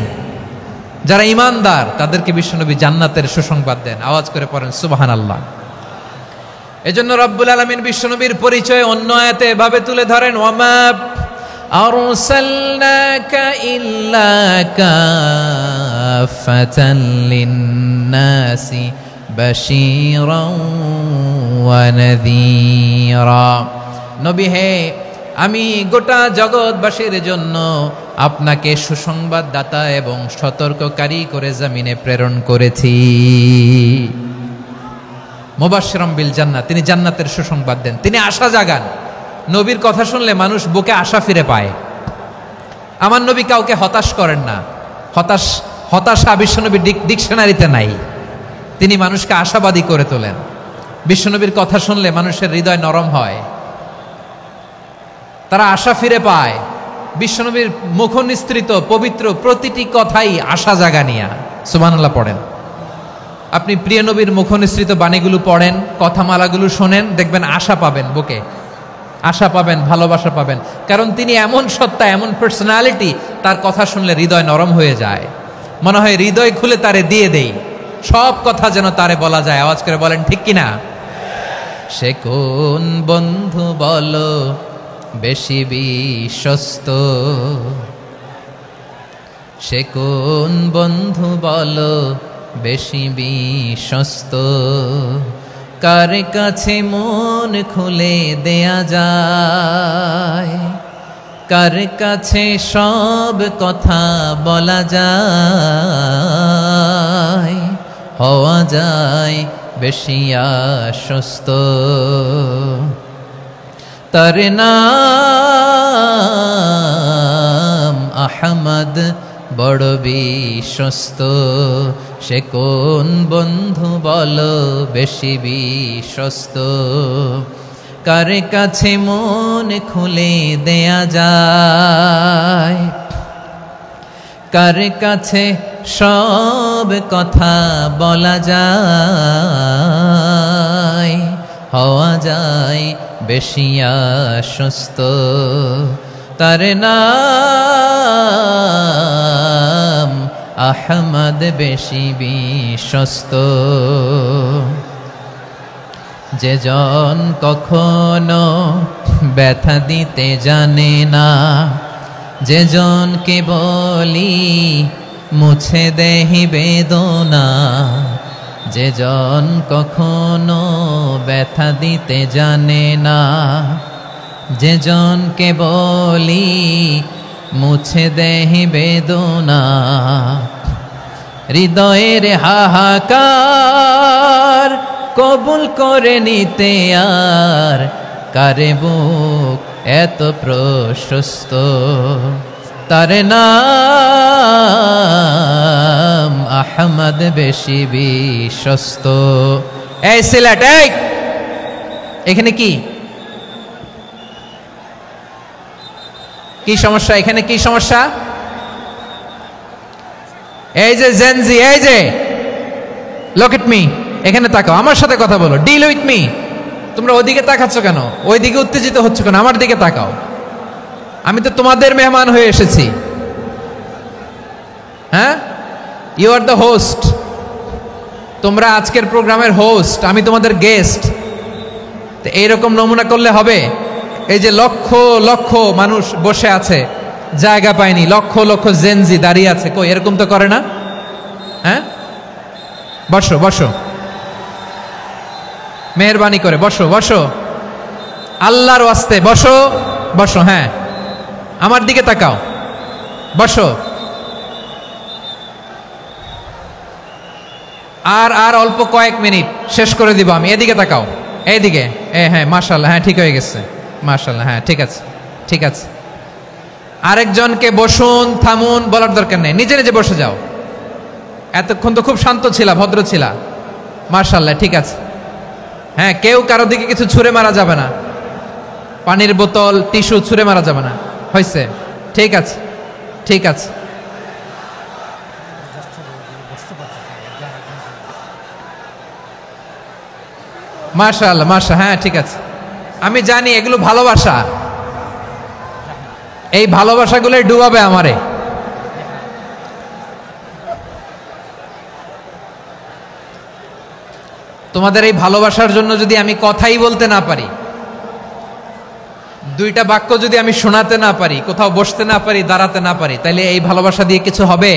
যারা ইমানদার, তাদেরকে বিশ্বনবী জান্নাতের সুসংবাদ দেন। আওয়াজ করে পড়েন সুবহানাল্লাহ। এজন্য রব্বুল আলামিন বিশ্বনবীর পরিচয় অন্য আয়াতে এভাবে তুলে ধরেন, ওয়ামা আরসালনাকা ইল্লা কাফাতান লিন-নাসি বাশীরাও ওয়া নাযীরা। নবী হে, আমি গোটা জগৎবাসীর জন্য আপনাকে সুসংবাদদাতা এবং সতর্ককারী করে জমিনে প্রেরণ করেছি। মুবাশশিরাম বিল জান্নাত, তিনি জান্নাতের সুসংবাদ দেন, তিনি আশা জাগান। নবীর কথা শুনলে মানুষ বুকে আশা ফিরে পায়। আমার নবী কাউকে হতাশ করেন না। হতাশা বিশ্বনবীর ডিকশনারিতে নাই। তিনি মানুষকে আশাবাদী করে তোলেন। বিশ্বনবীর কথা শুনলে মানুষের হৃদয় নরম হয়, তারা আশা ফিরে পায়। বিশ্বনবীর মুখ নিঃসৃত পবিত্র প্রতিটি কথাই আশা জাগানিয়া। সুবহানাল্লাহ পড়েন। আপনি প্রিয় নবীর মুখ নিঃসৃত বাণীগুলো পড়েন, কথামালাগুলো শোনেন, দেখবেন আশা পাবেন, বুকে আশা পাবেন, ভালোবাসা পাবেন। কারণ তিনি এমন সত্তা, এমন পার্সোনালিটি, তার কথা শুনলে হৃদয় নরম হয়ে যায়। মনে হয় হৃদয় খুলে তারে দিয়ে দেই, সব কথা যেন তারে বলা যায়। আওয়াজ করে বলেন ঠিক কিনা? সে কোন বন্ধু বলো বেশি বিশ্বস্ত, সে কোন বন্ধু বলো বেশি বিশ্বস্ত, কার কাছে মন খুলে দেয়া যায়, কার কাছে সব কথা বলা যায়, হওয়া যায় বেশি আশ্বস্ত। তার নাম আহমদ, বড় বিশ্বস্ত। সে কোন বন্ধু বলো বেশি বিশ্বস্ত, কার কাছে মন খুলে দেয়া যায়, কার কাছে সব কথা বলা যায়, হওয়া যায় বেশি আশ্বস্ত। তার নাম আহমদ, বেশি বিশ্বস্ত। যে জন কখনো ব্যথা দিতে জানে না, যে জনকে বলি মুছে দেহি বেদনা, যে জন কখনো ব্যথা দিতে জানে না, যে জনকে বলি মুছে দেহি বেদনা, হৃদয়ের হাহাকার কবুল করে নিতে আর কারে বুক এত প্রশস্ত। তার নাম আহমদ, বেশি বিশ্বস্ত। এই সিলেট, এখানে কি কি সমস্যা? এখানে কি সমস্যা? এই যে জেনজি, এই যে লুক এট মি, এখানে তাকাও, আমার সাথে কথা বলো, ডিল উইথ মি। তোমরা ওইদিকে তাকাচ্ছ কেন? ওইদিকে উত্তেজিত হচ্ছ কেন? আমার দিকে তাকাও। আমি তো তোমাদের মেহমান হয়ে এসেছি। হ্যাঁ, ইউ আর দ্য হোস্ট। তোমরা আজকের প্রোগ্রামের হোস্ট, আমি তোমাদের গেস্ট। তো এইরকম নমুনা করলে হবে? এই যে লক্ষ লক্ষ মানুষ বসে আছে, জায়গা পায়নি, লক্ষ লক্ষ জেনজি দাঁড়িয়ে আছে, কই এরকম তো করে না? হ্যাঁ, বসো বসো, মেহরবানি করে বসো বসো, আল্লাহর ওয়াস্তে বসো বসো। হ্যাঁ, আমার দিকে তাকাও, বসো। আর অল্প কয়েক মিনিট, শেষ করে দিব আমি। এদিকে তাকাও, এইদিকে। হ্যাঁ, মাশাআল্লাহ, হ্যাঁ ঠিক হয়ে গেছে, মাশাআল্লাহ, হ্যাঁ ঠিক আছে ঠিক আছে। আরেকজনকে বসুন, থামুন বলার দরকার নেই, নিজে নিজে বসে যাও। এতক্ষণ তো খুব শান্ত ছিলা, ভদ্র ছিলা, মাশাআল্লাহ ঠিক আছে। হ্যাঁ, কেউ কারো দিকে কিছু ছুঁড়ে মারা যাবে না, পানির বোতল, টিস্যু ছুঁড়ে মারা যাবে না। হয়েছে? ঠিক আছে, ঠিক আছে। মাশাআল্লাহ, হ্যাঁ ঠিক আছে। আমি জানি এগুলো ভালোবাসা, এই ভালোবাসাগুলো ডুবাবে আমারে। তোমাদের এই ভালোবাসার জন্য যদি আমি কথাই বলতে না পারি, দুইটা বাক্য যদি আমি শোনাতে না পারি, কোথাও বসতে না পারি, দাঁড়াতে না পারি, তাহলে এই ভালোবাসা দিয়ে কিছু হবে?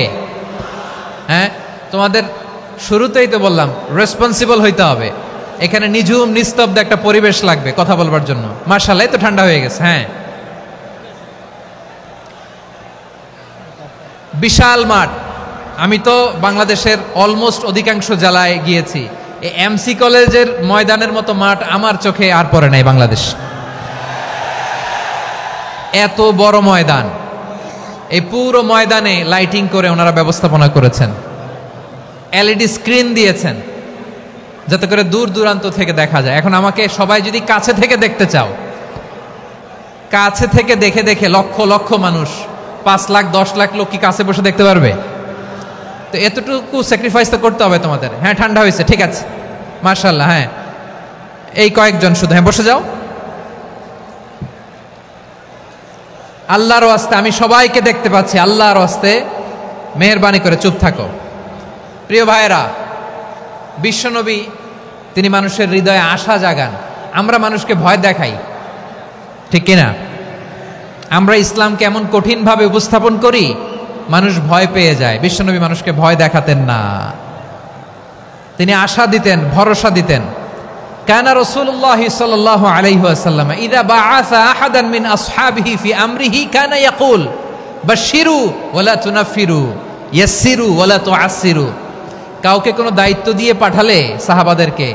হ্যাঁ, তোমাদের শুরুতেই তো বললাম রেসপন্সিবল হইতে হবে। এখানে নিঝুম নিস্তব্ধ একটা পরিবেশ লাগবে কথা বলবার জন্য। মাশাআল্লাহ, তো ঠান্ডা হয়ে গেছে। হ্যাঁ, বিশাল মাঠ। আমি তো বাংলাদেশের অলমোস্ট অধিকাংশ জেলায় গিয়েছি, এই এমসি কলেজের ময়দানের মতো মাঠ আমার চোখে আর পড়ে নাই বাংলাদেশ। এত বড় ময়দান, এই পুরো ময়দানে লাইটিং করে ওনারা ব্যবস্থাপনা করেছেন, এলইডি স্ক্রিন দিয়েছেন যাতে করে দূর দূরান্ত থেকে দেখা যায়। এখন আমাকে সবাই যদি কাছে থেকে দেখতে চাও, কাছে থেকে দেখে দেখে লক্ষ লক্ষ মানুষ, 5 লাখ 10 লাখ লোক কি কাছে বসে দেখতে পারবে? তো এতটুকু স্যাক্রিফাইস তো করতে হবে তোমাদের। হ্যাঁ, ঠান্ডা হয়েছে, ঠিক আছে, মাশাআল্লাহ। হ্যাঁ, এই কয়েকজন শুধু, হ্যাঁ বসে যাও। আল্লাহর ওয়াস্তে আমি সবাইকে দেখতে পাচ্ছি, আল্লাহর ওয়াস্তে মেহেরবানি করে চুপ থাকো। প্রিয় ভাইয়েরা, বিশ্বনবী তিনি মানুষের হৃদয়ে আশা জাগান। আমরা মানুষকে ভয় দেখাই, ঠিক কিনা? আমরা ইসলামকে এমন কঠিনভাবে উপস্থাপন করি, মানুষ ভয় পেয়ে যায়। বিশ্বনবী মানুষকে ভয় দেখাতেন না, তিনি আশা দিতেন, ভরসা দিতেন। কানা রাসূলুল্লাহ সাল্লাল্লাহু আলাইহি ওয়াসাল্লাম ইযা বাআসা আহাদান মিন আসহাবিহি ফি আমরিহি কানা ইয়াকুল বাশশিরু ওয়ালা তুনাফিরু ইয়াসসিরু ওয়ালা তুআসসিরু। কাউকে কোনো দায়িত্ব দিয়ে পাঠালে সাহাবাদেরকে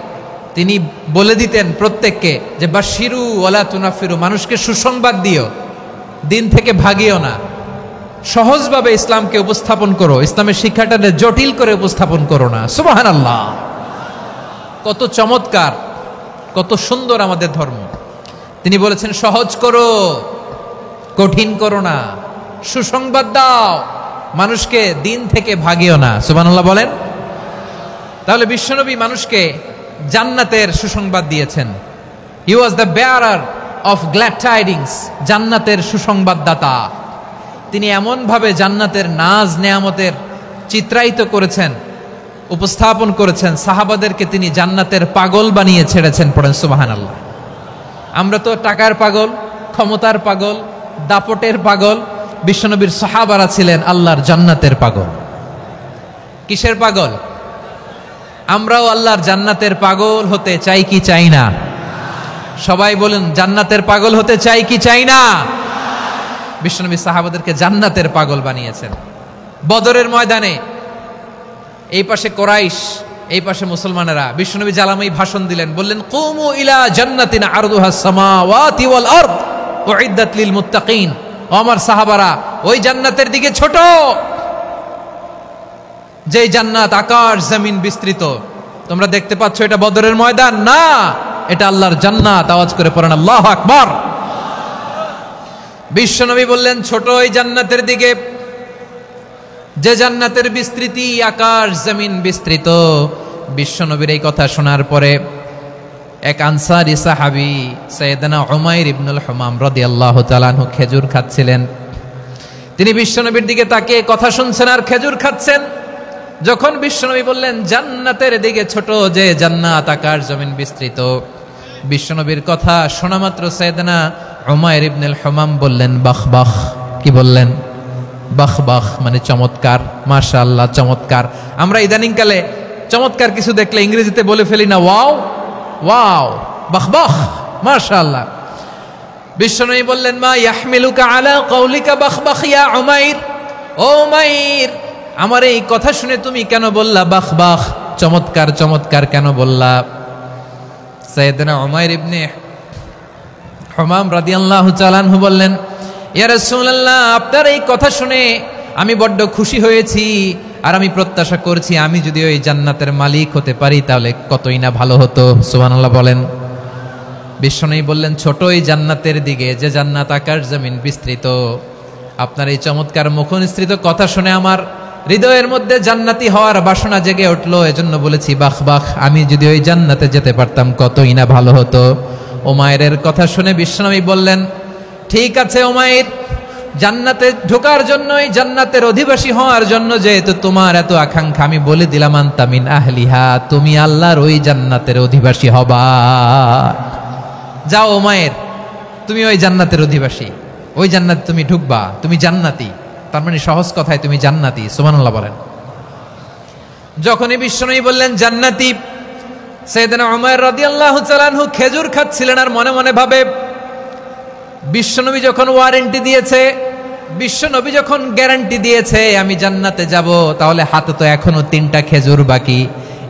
তিনি বলে দিতেন প্রত্যেককে যে বাশশিরু ওয়ালা তুনাফিরু, মানুষকে সুসংবাদ দিও, দিন থেকে ভাগিও না, সহজভাবে ইসলামকে উপস্থাপন করো, ইসলামের শিক্ষাটাকে জটিল করে উপস্থাপন করো না। সুবহানাল্লাহ, কত চমৎকার, কত সুন্দর আমাদের ধর্ম। তিনি বলেছেন সহজ করো, কঠিন করো না, সুসংবাদ দাও, মানুষকে দিন থেকে ভাগিও না। সুবহানাল্লাহ বলেন। তাহলে বিশ্বনবী মানুষকে জান্নাতের সুসংবাদ দিয়েছেন। He was the bearer of glad tidings, জান্নাতের সুসংবাদদাতা। তিনি এমনভাবে জান্নাতের নাজ নেয়ামতের চিত্রায়িত করেছেন, উপস্থাপন করেছেন, সাহাবাদেরকে তিনি জান্নাতের পাগল বানিয়ে ছেড়েছেন। পড়েন সুবহানাল্লাহ। আমরা তো টাকার পাগল, ক্ষমতার পাগল, দাপটের পাগল। বিশ্বনবীর সাহাবারা ছিলেন আল্লাহর জান্নাতের পাগল। কিসের পাগল? আমরাও আল্লাহর জান্নাতের পাগল হতে চাই কি চাই না? সবাই বলেন, জান্নাতের পাগল হতে চাই কি চাই না? বিশ্বনবী সাহাবাদেরকে জান্নাতের পাগল বানিয়েছেন। বদরের ময়দানে এই পাশে কোরাইশ, এই পাশে মুসলমানেরা, বিশ্বনবী জ্বালাময়ী ভাষণ দিলেন, বললেন কুমু ইলা জান্নাতিন আরদুহাস সামাওয়াতি ওয়াল আরদ উইদ্দাত লিল মুত্তাকিন। ও আমার সাহাবারা, ওই জান্নাতের দিকে ছোট, যে জান্নাত আকাশ জমিন বিস্তৃত। তোমরা দেখতে পাচ্ছ এটা বদরের ময়দান না, এটা আল্লাহর জান্নাত। আওয়াজ করে পড়েন আল্লাহু আকবার। বিশ্বনবী বললেন ছোট ওই জান্নাতের দিকে, যে জান্নাতের বিস্তৃতি আকাশ জমিন বিস্তৃত। বিশ্বনবীর এই কথা শোনার পরে এক আনসারী সাহাবী সাইয়েদনা উমাইর ইবনুল হুমাম রাদিয়াল্লাহু তাআলা আনহু খেজুর খাচ্ছিলেন। তিনি বিশ্বনবীর দিকে তাকিয়ে কথা শুনছেন আর খেজুর খাচ্ছেন। যখন বিশ্বনবী বললেন জান্নাতের দিকে ছোট, যে জান্নাত আকাশ জমিন বিস্তৃত, বিশ্বনবীর কথা শোনা মাত্র সাইয়েদনা উমাইর ইবনুল হুমাম বললেন বাহ বাহ। কি বললেন? বাহ বাহ, মানে চমৎকার, মাশাআল্লাহ চমৎকার। আমরা ইদানিং কালে চমৎকার কিছু দেখলে ইংরেজিতে বলে ফেলি না ওয়াও ওয়াও, বাহ বাহ, মাশাআল্লাহ। বিশ্বনবী বললেন মা ইয়াহমিলুকা আলা কওলিকা বাহ বাহ ইয়া উমাইর। ও উমাইর, আমার এই কথা শুনে তুমি কেন বললা বাহ বাহ, চমৎকার চমৎকার কেন বললা? সাইয়েদনা উমাইর ইবনে হুমাম রাদিয়াল্লাহু তাআলা আনহু বললেন ইয়া রাসূলুল্লাহ, আপনার এই কথা শুনে আমি বড্ড খুশি হয়েছি, আর আমি প্রত্যাশা করছি আমি যদি ওই জান্নাতের মালিক হতে পারি তাহলে কতই না ভালো হতো। সুবহানাল্লাহ বলেন। বিশ্বনবী বললেন, ছোটই জান্নাতের দিকে, যে জান্নাত আকাশ জমিন বিস্তৃত। আপনার এই চমৎকার মুখনিসৃত কথা শুনে আমার হৃদয়ের মধ্যে জান্নাতি হওয়ার বাসনা জেগে উঠলো। এজন্য বলেছি, বাহ বাহ, আমি যদি ওই জান্নাতে যেতে পারতাম কতই না ভালো হতো। উমাইরের কথা শুনে বিশ্বনবী বললেন, ঠিক আছে উমাইর, জান্নাতে ঢোকার জন্য, এই জান্নাতের অধিবাসী হওয়ার জন্য যেহেতু তোমার এত আকাঙ্ক্ষা, আমি বলে দিলাম, আনতা মিন আহলিহা, তুমি আল্লাহর ওই জান্নাতের অধিবাসী হবা। যাও উমাইর, তুমি ওই জান্নাতের অধিবাসী, ওই জান্নাতে তুমি ঢুকবা, তুমি জান্নাতি। তার মানে সহজ কথায় তুমি জান্নাতি। সুবহানাল্লাহ বলেন। যখনই বিশ্বনবী বললেন জান্নাতি, সাইয়েদনা উমর রাদিয়াল্লাহু তাআলা আনহু খেজুর খাচ্ছিলেন আর মনে মনে ভাবে, বিশ্বনবী যখন ওয়ারেন্টি দিয়েছে, বিশ্বনবী যখন গ্যারান্টি দিয়েছে আমি জান্নাতে যাব, তাহলে হাতে তো এখনো 3টা খেজুর বাকি।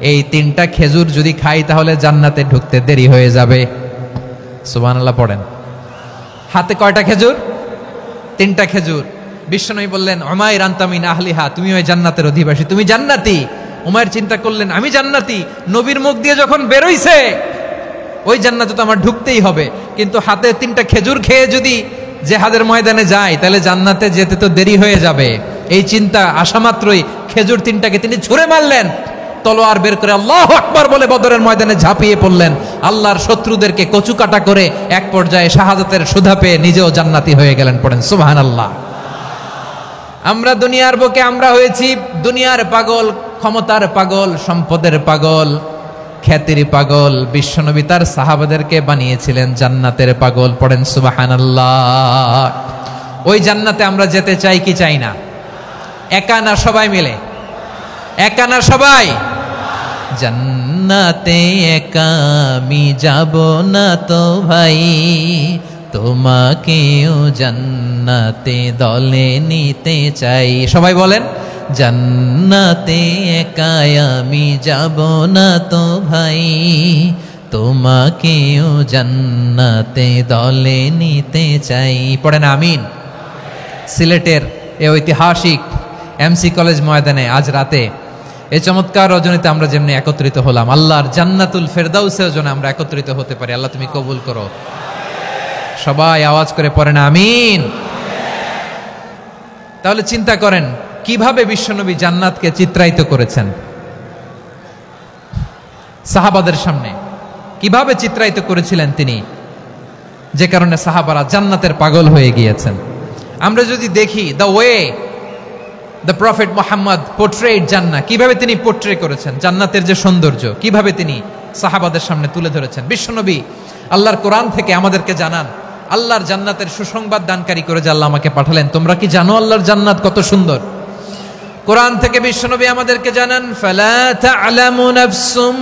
এই 3টা খেজুর যদি খাই তাহলে জান্নাতে ঢুকতে দেরি হয়ে যাবে। সুবহানাল্লাহ পড়েন। হাতে কয়টা খেজুর? 3টা খেজুর। বিশ্বনবী বললেন, উমাইর আনতা মিন আহলিহা, তুমি ওই জান্নাতের অধিবাসী, তুমি জান্নাতি। উমাইর চিন্তা করলেন, আমি জান্নাতি, নবীর মুখ দিয়ে যখন বেরোইছে ওই জান্নাতে তো আমার ঢুকতেই হবে, কিন্তু হাতে 3টা খেজুর খেয়ে যদি জিহাদের ময়দানে যাই তাহলে জান্নাতে যেতে তো দেরি হয়ে যাবে। এই চিন্তা আসা মাত্রই খেজুর 3টাকে তিনি ছুঁড়ে মারলেন, তলোয়ার বের করে আল্লাহু আকবার বলে বদরের ময়দানে ঝাঁপিয়ে পড়লেন। আল্লাহর শত্রুদেরকে কচুকাটা করে এক পর্যায়ে শাহাদাতের সুধা পেয়ে নিজেও জান্নাতি হয়ে গেলেন। পড়েন সুবহানাল্লাহ। আমরা দুনিয়ার বুকে আমরা হয়েছি দুনিয়ার পাগল, ক্ষমতার পাগল, সম্পদের পাগল, খ্যাতির পাগল। বিশ্বনবী তার সাহাবাদেরকে বানিয়েছিলেন জান্নাতের পাগল। পড়েন সুবহানাল্লাহ। ওই জান্নাতে আমরা যেতে চাই কি চাই না? একা না সবাই মিলে? একা না সবাই? জান্নাতে একা আমি যাব না তো ভাই, তোমাকেও জান্নাতে দলে নিতে চাই। সবাই বলেন, জান্নাতে একা আমি যাব না তো ভাই, তোমাকেও জান্নাতে দলে নিতে চাই। পড়েন আমিন। সিলেটের এই ঐতিহাসিক এমসি কলেজ ময়দানে আজ রাতে এই চমৎকার রজনীতে আমরা যেমনি একত্রিত হলাম, আল্লাহর জান্নাতুল ফেরদাউসের জন্য আমরা একত্রিত হতে পারি। আল্লাহ তুমি কবুল করো। সবাই আওয়াজ করে পড়েন আমিন। তাহলে চিন্তা করেন কিভাবে বিশ্বনবী জান্নাতকে চিত্রায়িত করেছেন সাহাবাদের সামনে, কিভাবে চিত্রায়িত করেছিলেন তিনি, যে কারণে সাহাবারা জান্নাতের পাগল হয়ে গিয়েছেন। আমরা যদি দেখি the way the prophet Muhammad portrait জান্নাত, কিভাবে তিনি পোর্ট্রে করেছেন জান্নাতের যে সৌন্দর্য, কিভাবে তিনি সাহাবাদের সামনে তুলে ধরেছেন। বিশ্বনবী আল্লাহর কোরআন থেকে আমাদেরকে জানান, আল্লাহর জান্নাতের সুসংবাদ দানকারী করে যে আল্লাহ আমাকে পাঠালেন। তোমরা কি জানো আল্লাহর জান্নাত কত সুন্দর? কোরআন থেকে বিশ্বনবী আমাদেরকে জানান, ফালা তা'লামু নাফসুম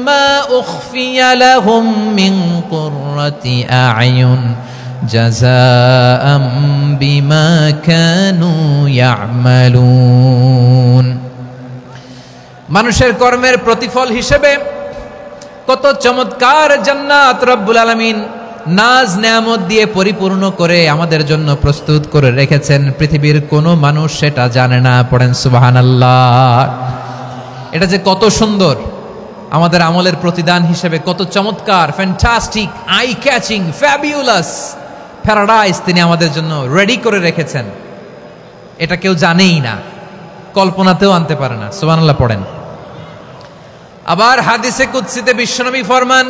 মা উখফিয়া লাহুম মিন কুররাতি আ'য়ুন জাযাআম বিমা কানু ইয়া'মালুন। মানুষের কর্মের প্রতিফল হিসেবে কত চমৎকার জান্নাত রব্বুল আলামিন নাজ নেয়ামত দিয়ে পরিপূর্ণ করে আমাদের জন্য প্রস্তুত করে রেখেছেন। পৃথিবীর কোনো মানুষ সেটা জানে না। পড়েন সুবহানাল্লাহ। এটা যে কত সুন্দর, আমাদের আমলের প্রতিদান হিসেবে কত চমৎকার, fantastic, eye catching, fabulous paradise তিনি আমাদের জন্য রেডি করে রেখেছেন। এটা কেউ জানেই না, কল্পনাতেও আনতে পারে না। সুবহানাল্লাহ পড়েন। আবার হাদিসে কুদসিতে বিশ্বনবী ফরমান,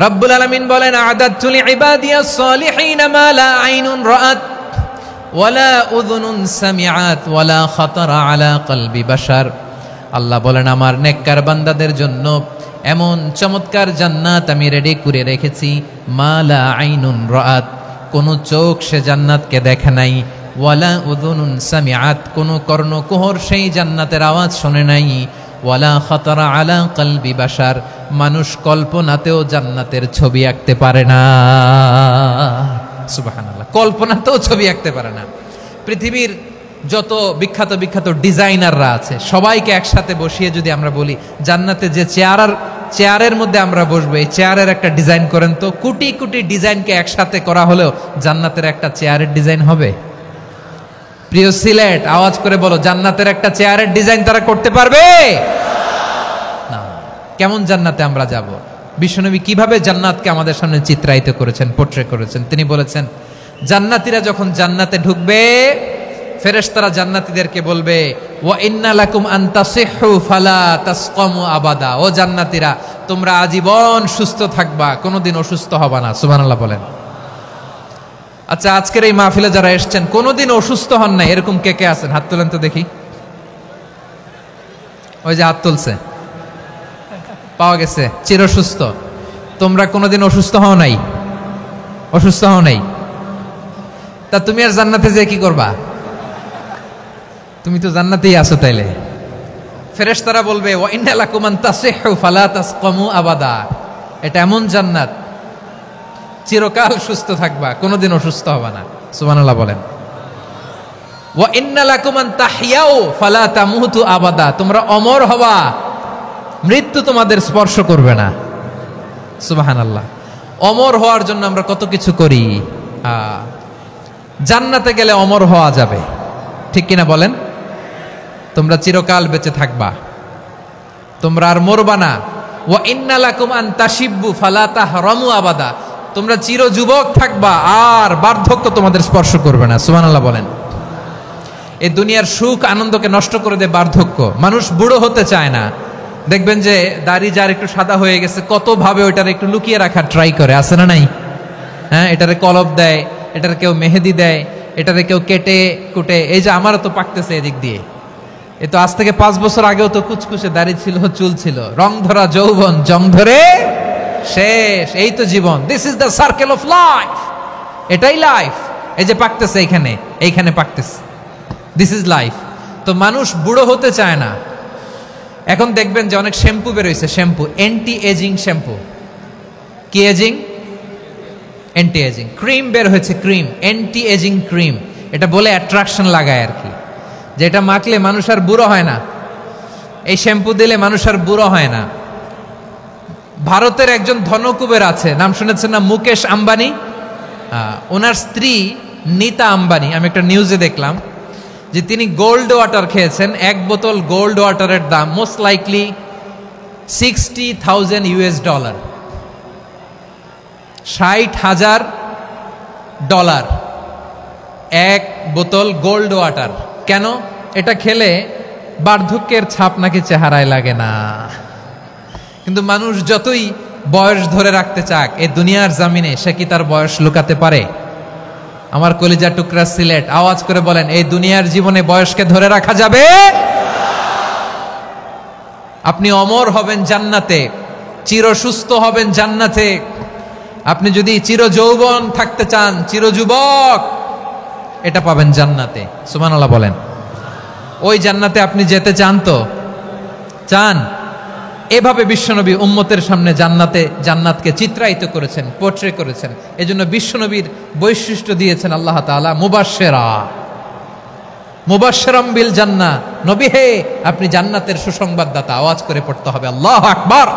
রব্বুল আলামিন বলেন, আ'দাতু লিইবাদিয়াস সালিহিন মা লা আইনুন রাআত ওয়ালা উযুনুন সামিআত ওয়ালা খাতারা আলা কলবি বাশার। আল্লাহ বলেন, আমার নেককার বান্দাদের জন্য এমন চমৎকার জান্নাত আমি রেডি করে রেখেছি, মা লা আইনুন রাআত, কোন চোখ সে জান্নাতকে দেখে নাই, ওয়ালা উযুনুন সামিআত, কোন কর্ণকুহর সেই জান্নাতের আওয়াজ শুনে নাই, ওয়ালা খাতারা আলা কলবি বাশার, মানুষ কল্পনাতেও জান্নাতের ছবি আঁকতে পারে না। সুবহানাল্লাহ, কল্পনাতেও ছবি আঁকতে পারে না। পৃথিবীর যত বিখ্যাত বিখ্যাত ডিজাইনাররা আছে সবাইকে একসাথে বসিয়ে যদি আমরা বলি জান্নাতে যে চেয়ারের মধ্যে আমরা বসবো, এই চেয়ারের একটা ডিজাইন করেন তো, কোটি কোটি ডিজাইনকে একসাথে করা হলেও জান্নাতের একটা চেয়ারের ডিজাইন হবে? প্রিয় সিলেট, আওয়াজ করে বলো, জান্নাতের একটা চেয়ারের ডিজাইন তারা করতে পারবে না। কেমন জান্নাতে আমরা যাব? বিশ্বনবী কিভাবে জান্নাতকে আমাদের সামনে চিত্রায়িত করেছেন, পোট্রে করেছেন। তিনি বলেছেন, জান্নাতীরা যখন জান্নাতে ঢুকবে, ফেরেশতারা জান্নাতীদেরকে বলবে, ওয়া ইন্না লাকুম আন তাসিহু ফালা তাসকামু আবাদা। ও জান্নাতীরা, তোমরা আজীবন সুস্থ থাকবা, কোনোদিন অসুস্থ হবা না। সুবহানাল্লাহ বলেন। আচ্ছা, আজকের এই মাহফিলে যারা এসেছেন কোনোদিন অসুস্থ হন না, এরকম কে কে আছেন? হাত তোলেন তো দেখি। ওই যে হাত তুলছে, পাওয়া গেছে, চিরসুস্থ। তোমরা কোনোদিন অসুস্থ হও নাই? অসুস্থ হও নাই? তা তুমি আর জান্নাতে যে কি করবা? তুমি তো জান্নাতেই আছো তাইলে। ফেরেশতারা বলবে, ওয়া ইন্না লাকুম আন তাসিহু ফালা তাসকামু আবাদা। এটা এমন জান্নাত, চিরকাল সুস্থ থাকবা, কোনোদিন অসুস্থ হবে না। সুবহানাল্লাহ বলেন। ওয়া ইন্না লাকুম আন তাহইয়াউ ফালা তামুতু আবাদা। তোমরা অমর হবা, মৃত্যু তোমাদের স্পর্শ করবে না। সুবহানাল্লাহ। অমর হওয়ার জন্য আমরা কত কিছু করি। জান্নাতে গেলে অমর হওয়া যাবে, ঠিক কিনা বলেন? তোমরা চিরকাল বেঁচে থাকবা, তোমরা আর মরবা না। ওয়া ইন্না লাকুম আন তাশিব্বু ফালা তাহরামু আবাদা। তোমরা চির যুবক থাকবা, আর বার্ধক্য তোমাদের স্পর্শ করবে না। সুবহানাল্লাহ বলেন। এই দুনিয়ার সুখ আনন্দকে নষ্ট করে দেয় বার্ধক্য। মানুষ বুড়ো হতে চায় না। দেখবেন যে দাড়ি যার একটু সাদা হয়ে গেছে, কত ভাবে ওইটার একটু লুকিয়ে রাখার ট্রাই করে, আছে না নাই? হ্যাঁ, এটারে কলব দেয়, এটার কেউ মেহেদি দেয়, এটারে কেউ কেটে কুটে। এই যে আমারও তো পাকতেছে এদিক দিয়ে, এ তো আজ থেকে 5 বছর আগেও তো কুচকুচে দাড়ি ছিল, চুল ছিল, রং ধরা যৌবন, জং ধরে শেষ। এই তো জীবন। This is the circle of life. এটাই লাইফ। এই যে পাকতেছে এইখানে, এইখানে পাকতেছে, দিস ইজ লাইফ। তো মানুষ বুড়ো হতে চায় না। এখন দেখবেন যে অনেক শ্যাম্পু বেরোইছে, শ্যাম্পু, অ্যান্টি এজিং শ্যাম্পু। কি এজিং? Anti aging. ক্রিম বের হয়েছে, ক্রিম, অ্যান্টি এজিং ক্রিম। এটা বলে অ্যাট্রাকশন লাগায় আর কি, যে এটা মাখলে মানুষ আর বুড়ো হয় না, এই শ্যাম্পু দিলে মানুষ আর বুড়ো হয় না। ভারতের একজন ধনকুবের আছে, নাম শুনেছেন না? মুকেশ আম্বানি। ওনার স্ত্রী নীতা আম্বানি, আমি একটা নিউজে দেখলাম যে তিনি গোল্ড ওয়াটার খেয়েছেন। 1 বোতল গোল্ড ওয়াটারের দাম মোস্ট লাইকলি $60,000 $60,000 1 বোতল গোল্ড ওয়াটার। কেন? এটা খেলে বার্ধক্যের ছাপ নাকি চেহারায় লাগে না। কিন্তু মানুষ যতই বয়স ধরে রাখতে চাক এই দুনিয়ার জামিনে, সে কি তার বয়স লুকাতে পারে? আমার কলিজা টুকরা সিলেট, আওয়াজ করে বলেন, এই দুনিয়ার জীবনে বয়সকে ধরে রাখা যাবে? আপনি অমর হবেন জান্নাতে, চির সুস্থ হবেন জান্নাতে। আপনি যদি চির যৌবন থাকতে চান, চির যুবক, এটা পাবেন জান্নাতে। সুবহানাল্লাহ বলেন। ওই জান্নাতে আপনি যেতে চান তো? চান? এভাবে বিশ্বনবী উম্মতের সামনে জান্নাতকে চিত্রায়িত করেছেন, পোট্রে করেছেন। এজন্য বিশ্বনবীর বৈশিষ্ট্য দিয়েছেন আল্লাহ তাআলা মুবাশশিরাম বিল জান্নাহ। নবী হে, আপনি জান্নাতের সুসংবাদদাতা। আওয়াজ করে পড়তে হবে আল্লাহু আকবার।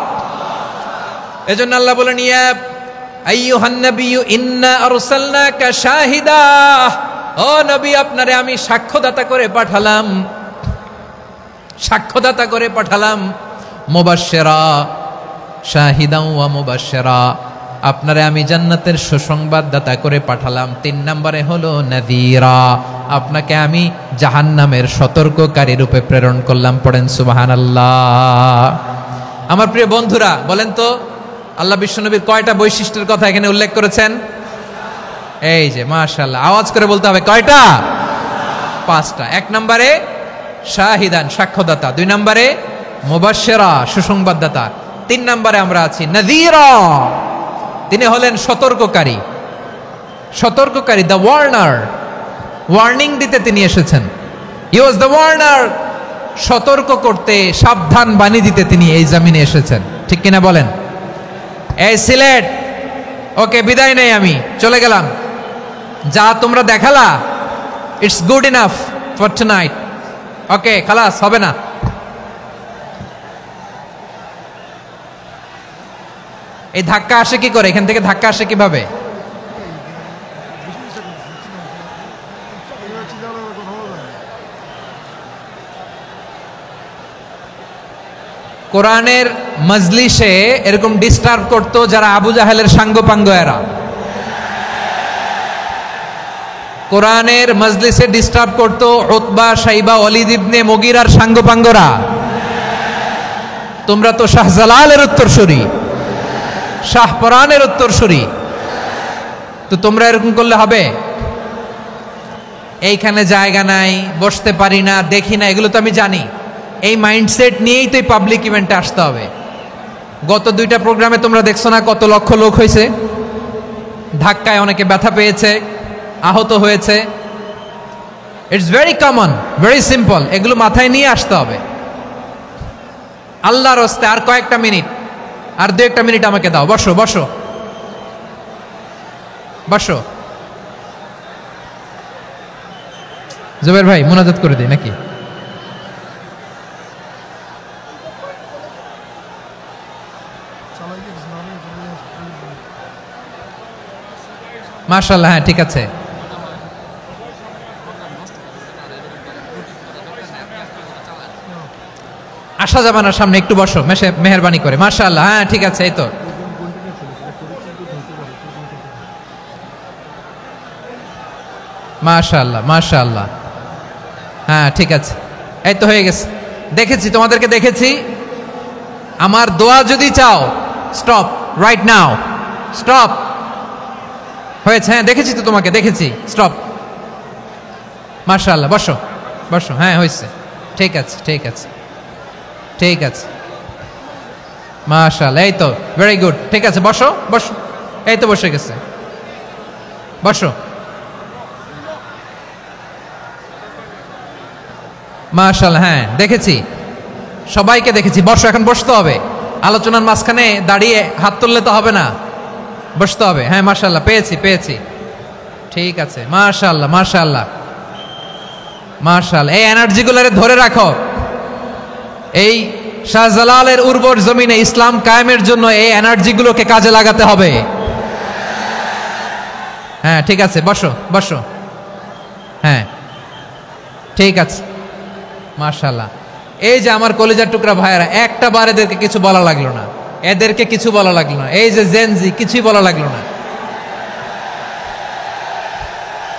এজন্য আল্লাহ বলেন, ইয়া আইয়ুহান নাবিয়্যু ইন্না আরসালনাকা শাহিদা। ও নবী, আপনারে আমি সাক্ষ্যদাতা করে পাঠালাম, সাক্ষ্যদাতা করে পাঠালাম। মুবাশশিরা, শাহিদাও ওয়া মুবাশশিরা, আপনারে আমি জান্নাতের সুসংবাদদাতা করে পাঠালাম। 3 নম্বরে হলো নাযীরা, আপনাকে আমি জাহান্নামের সতর্ককারী রূপে প্রেরণ করলাম। পড়েন সুবহানাল্লাহ। আমার প্রিয় বন্ধুরা, বলেন তো আল্লাহ বিশ্বনবীর কয়টা বৈশিষ্ট্যের কথা এখানে উল্লেখ করেছেন? এই যে মাশাআল্লাহ, আওয়াজ করে বলতে হবে, কয়টা? 5টা। 1 নম্বরে শাহিদান, সাক্ষ্যদাতা। 2 নম্বরে মুবাশশিরা, সুসংবাদদাতা। 3 নম্বরে আমরা আছি নাযীরা, তিনি হলেন সতর্ককারী। সতর্ককারী, দ্য ওয়ার্নার, ওয়ার্নিং দিতে তিনি এসেছেন। হি ওয়াজ দ্য ওয়ার্নার, সতর্ক করতে, সাবধান বাণী দিতে তিনি এই জমিনে এসেছেন। ঠিক কিনা বলেন? এই সিলেট, ওকে, বিদায় নেই, আমি চলে গেলাম। যা তোমরা দেখালা, it's good enough for tonight. Okay, খালাস, হবে না। এই ধাক্কা আসে কি করে? এখান থেকে ধাক্কা আসে কিভাবে? কোরআনের মজলিসে এরকম ডিস্টার্ব করতো যারা আবু জাহেলের সাঙ্গপাঙ্গ এরা। কোরআনের মজলিসে ডিস্টার্ব করতো উতবা, শাইবা, ওয়ালিদ ইবনে মুগীরার সাঙ্গপাঙ্গরা। তোমরা তো শাহজালালের উত্তরসূরি, শাহপরানের উত্তরসূরি, তো তোমরা এরকম করলে হবে? এইখানে জায়গা নাই, বসতে পারি না, দেখি না, এগুলো তো আমি জানি। এই মাইন্ডসেট নিয়েই তো এই পাবলিক ইভেন্টে আসতে হবে। গত 2টা প্রোগ্রামে তোমরা দেখছো না কত লক্ষ লোক হয়েছে, ধাক্কায় অনেকে ব্যথা পেয়েছে, আহত হয়েছে। It's very common, very simple, এগুলো মাথায় নিয়ে আসতে হবে। আল্লাহর রাস্তায় আর কয়েকটা মিনিট, আর 2-1 মিনিট আমাকে দাও। বসো বসো বসো। জুবের ভাই মুনাজাত করে দিই নাকি? মাশাআল্লাহ, হ্যাঁ ঠিক আছে। আসা যাবে না সামনে, একটু বসো মেহেরবানি করে। মাশাআল্লাহ, হ্যাঁ ঠিক আছে। এই তো মাশাআল্লাহ মাশাআল্লাহ, হ্যাঁ ঠিক আছে, এই তো হয়ে গেছে। দেখেছি তোমাদেরকে, দেখেছি। আমার দোয়া যদি চাও, স্টপ রাইট নাও, স্টপ। হয়েছে, হ্যাঁ দেখেছি তো তোমাকে, দেখেছি, স্টপ। মাশাআল্লাহ, বসো বসো, হ্যাঁ হয়েছে, ঠিক আছে ঠিক আছে ঠিক আছে। মাশাআল্লাহ, এই তো ভেরি গুড, ঠিক আছে, বসো বসো। এই তো বসে গেছে, বসো। মাশাআল্লাহ, হ্যাঁ দেখেছি, সবাইকে দেখেছি। বসো, এখন বসতে হবে। আলোচনার মাঝখানে দাঁড়িয়ে হাত তুললে তো হবে না, বসতে হবে। হ্যাঁ মাশাআল্লাহ, পেয়েছি পেয়েছি, ঠিক আছে। মাশাআল্লাহ মাশাআল্লাহ মাশাআল্লাহ, এই এনার্জিগুলোরে ধরে রাখো। এই শাহজালালের উর্বর জমিনে ইসলাম কায়েমের জন্য এই এনার্জিগুলোকে কাজে লাগাতে হবে। হ্যাঁ ঠিক আছে, বসো বসো, হ্যাঁ ঠিক আছে। মাশাআল্লাহ, এই যে আমার কলিজার টুকরা ভাইয়েরা, একটা বার এদেরকে কিছু বলা লাগলো না, এদেরকে কিছু বলা লাগলো না। এই যে জেনজি, কিছুই বলা লাগলো না।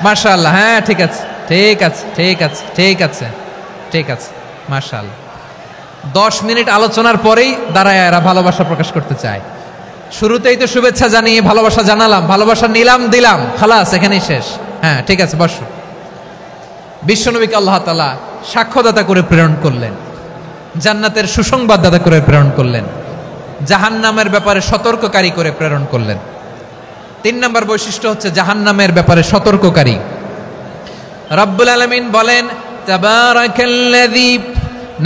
মাশাআল্লাহ, হ্যাঁ ঠিক আছে ঠিক আছে ঠিক আছে ঠিক আছে ঠিক আছে। মাশাআল্লাহ, 10 মিনিট আলোচনার পরেই দাঁড়ায় এরা ভালোবাসা প্রকাশ করতে চায়। শুরুতেই তো শুভেচ্ছা জানিয়ে ভালোবাসা জানালাম, ভালোবাসা নিলাম, দিলাম, খালাস, এখানেই শেষ। হ্যাঁ ঠিক আছে, বসো। বিশ্বনবীকে আল্লাহ তাআলা সাক্ষ্যদাতা করে প্রেরণ করলেন, জান্নাতের সুসংবাদদাতা করে প্রেরণ করলেন, জাহান্নামের ব্যাপারে সতর্ককারী করে প্রেরণ করলেন। 3 নম্বর বৈশিষ্ট্য হচ্ছে জাহান্নামের ব্যাপারে সতর্ককারী। রব্বুল আলামিন বলেন, তাবারাকাল্লাযী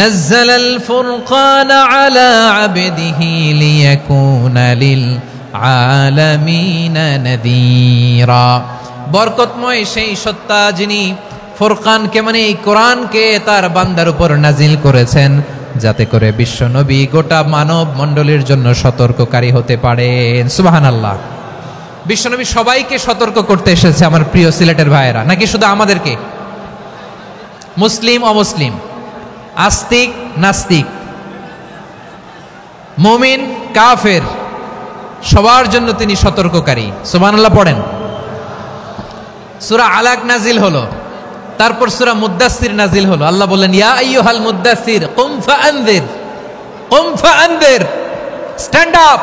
নাযালাল ফুরকানা আলা আবদিহি লিয়াকুনা লিল আলামিনা নাযীরা। বরকতময় সেই সত্তা যিনি ফুরকানকে, মানে এই কোরআনকে তার বান্দার উপর নাজিল করেছেন, যাতে করে বিশ্ব নবী গোটা মানব মণ্ডলীর জন্য সতর্ককারী হতে পারেন। সুবহানাল্লাহ। বিশ্বনবী সবাইকে সতর্ক করতে এসেছে, আমার প্রিয় সিলেটের ভাইয়েরা, নাকি শুধু আমাদেরকে? মুসলিম অমুসলিম, আস্তিক নাস্তিক, মুমিন কাফের, সবার জন্য তিনি সতর্ককারী। সুবহানাল্লাহ পড়েন। সূরা আলাক নাজিল হলো, তারপর সূরা মুদ্দাসসির নাজিল হলো। আল্লাহ বললেন, ইয়া আইয়ুহাল মুদ্দাসসির কুম ফাআনযির, stand up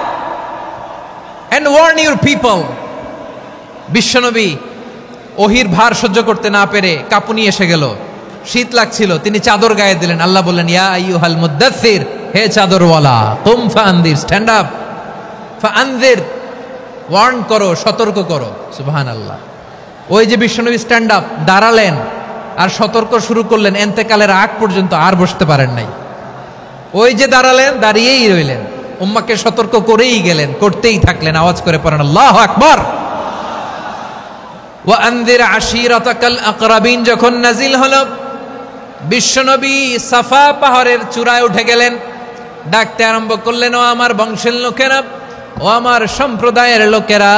and warn your people. বিশ্বনবী ওহির ভার সহ্য করতে না পেরে কাঁপুনি এসে গেল, শীত লাগছিল, তিনি চাদর গায়ে দিলেন। আল্লাহ বললেন, ইয়া আইয়ুহাল মুদ্দাসসির, হে চাদরওয়ালা, কুম ফাআনযির, স্ট্যান্ড আপ, ফাআনযির, ওয়ার্ন করো, সতর্ক করো। সুবহানাল্লাহ। ওই যে বিশ্বনবী স্ট্যান্ড আপ, দাঁড়ালেন আর সতর্ক শুরু করলেন, এন্তেকালের আগ পর্যন্ত আর বসতে পারেন নাই। ওই যে দাঁড়ালেন, দাঁড়িয়েই রইলেন, উম্মাকে সতর্ক করেই গেলেন, করতেই থাকলেন। আওয়াজ করে পড়েন আল্লাহু আকবার। ওয়া আনযির আশীরাতাকাল আকরাবিন যখন নাজিল হলো, বিশ্বনবী সাফা পাহাড়ের চূড়ায় উঠে গেলেন, ডাকতে আরম্ভ করলেন, ও আমার বংশের লোকেরা, ও আমার সম্প্রদায়ের লোকেরা,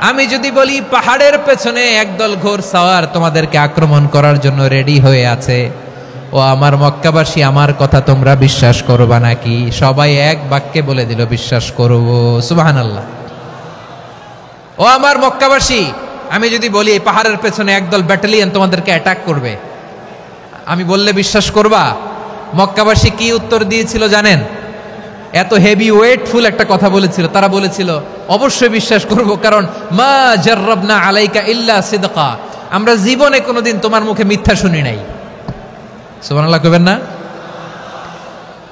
আমি যদি বলি পাহাড়ের পেছনে একদল ঘোড় সাওয়ার তোমাদেরকে আক্রমণ করার জন্য রেডি হয়ে আছে, ও আমার মক্কাবাসী, আমার কথা তোমরা বিশ্বাস করবা নাকি? সবাই এক বাক্যে বলে দিল, বিশ্বাস করব। সুবহানাল্লাহ। ও আমার মক্কাবাসী, আমি যদি বলি এই পাহাড়ের পেছনে একদল ব্যাটালিয়ন তোমাদেরকে অ্যাটাক করবে, আমি বললে বিশ্বাস করবা? মক্কাবাসী কি উত্তর দিয়েছিল জানেন? এত হেভি ওয়েটফুল একটা কথা বলেছিল। তারা বলেছিল অবশ্যই বিশ্বাস করব, কারণ মা জাররাবনা আলাইকা ইল্লা সিদকা, আমরা জীবনে কোনোদিন তোমার মুখে মিথ্যা শুনি নাই। সুবহানাল্লাহ কইবেন না?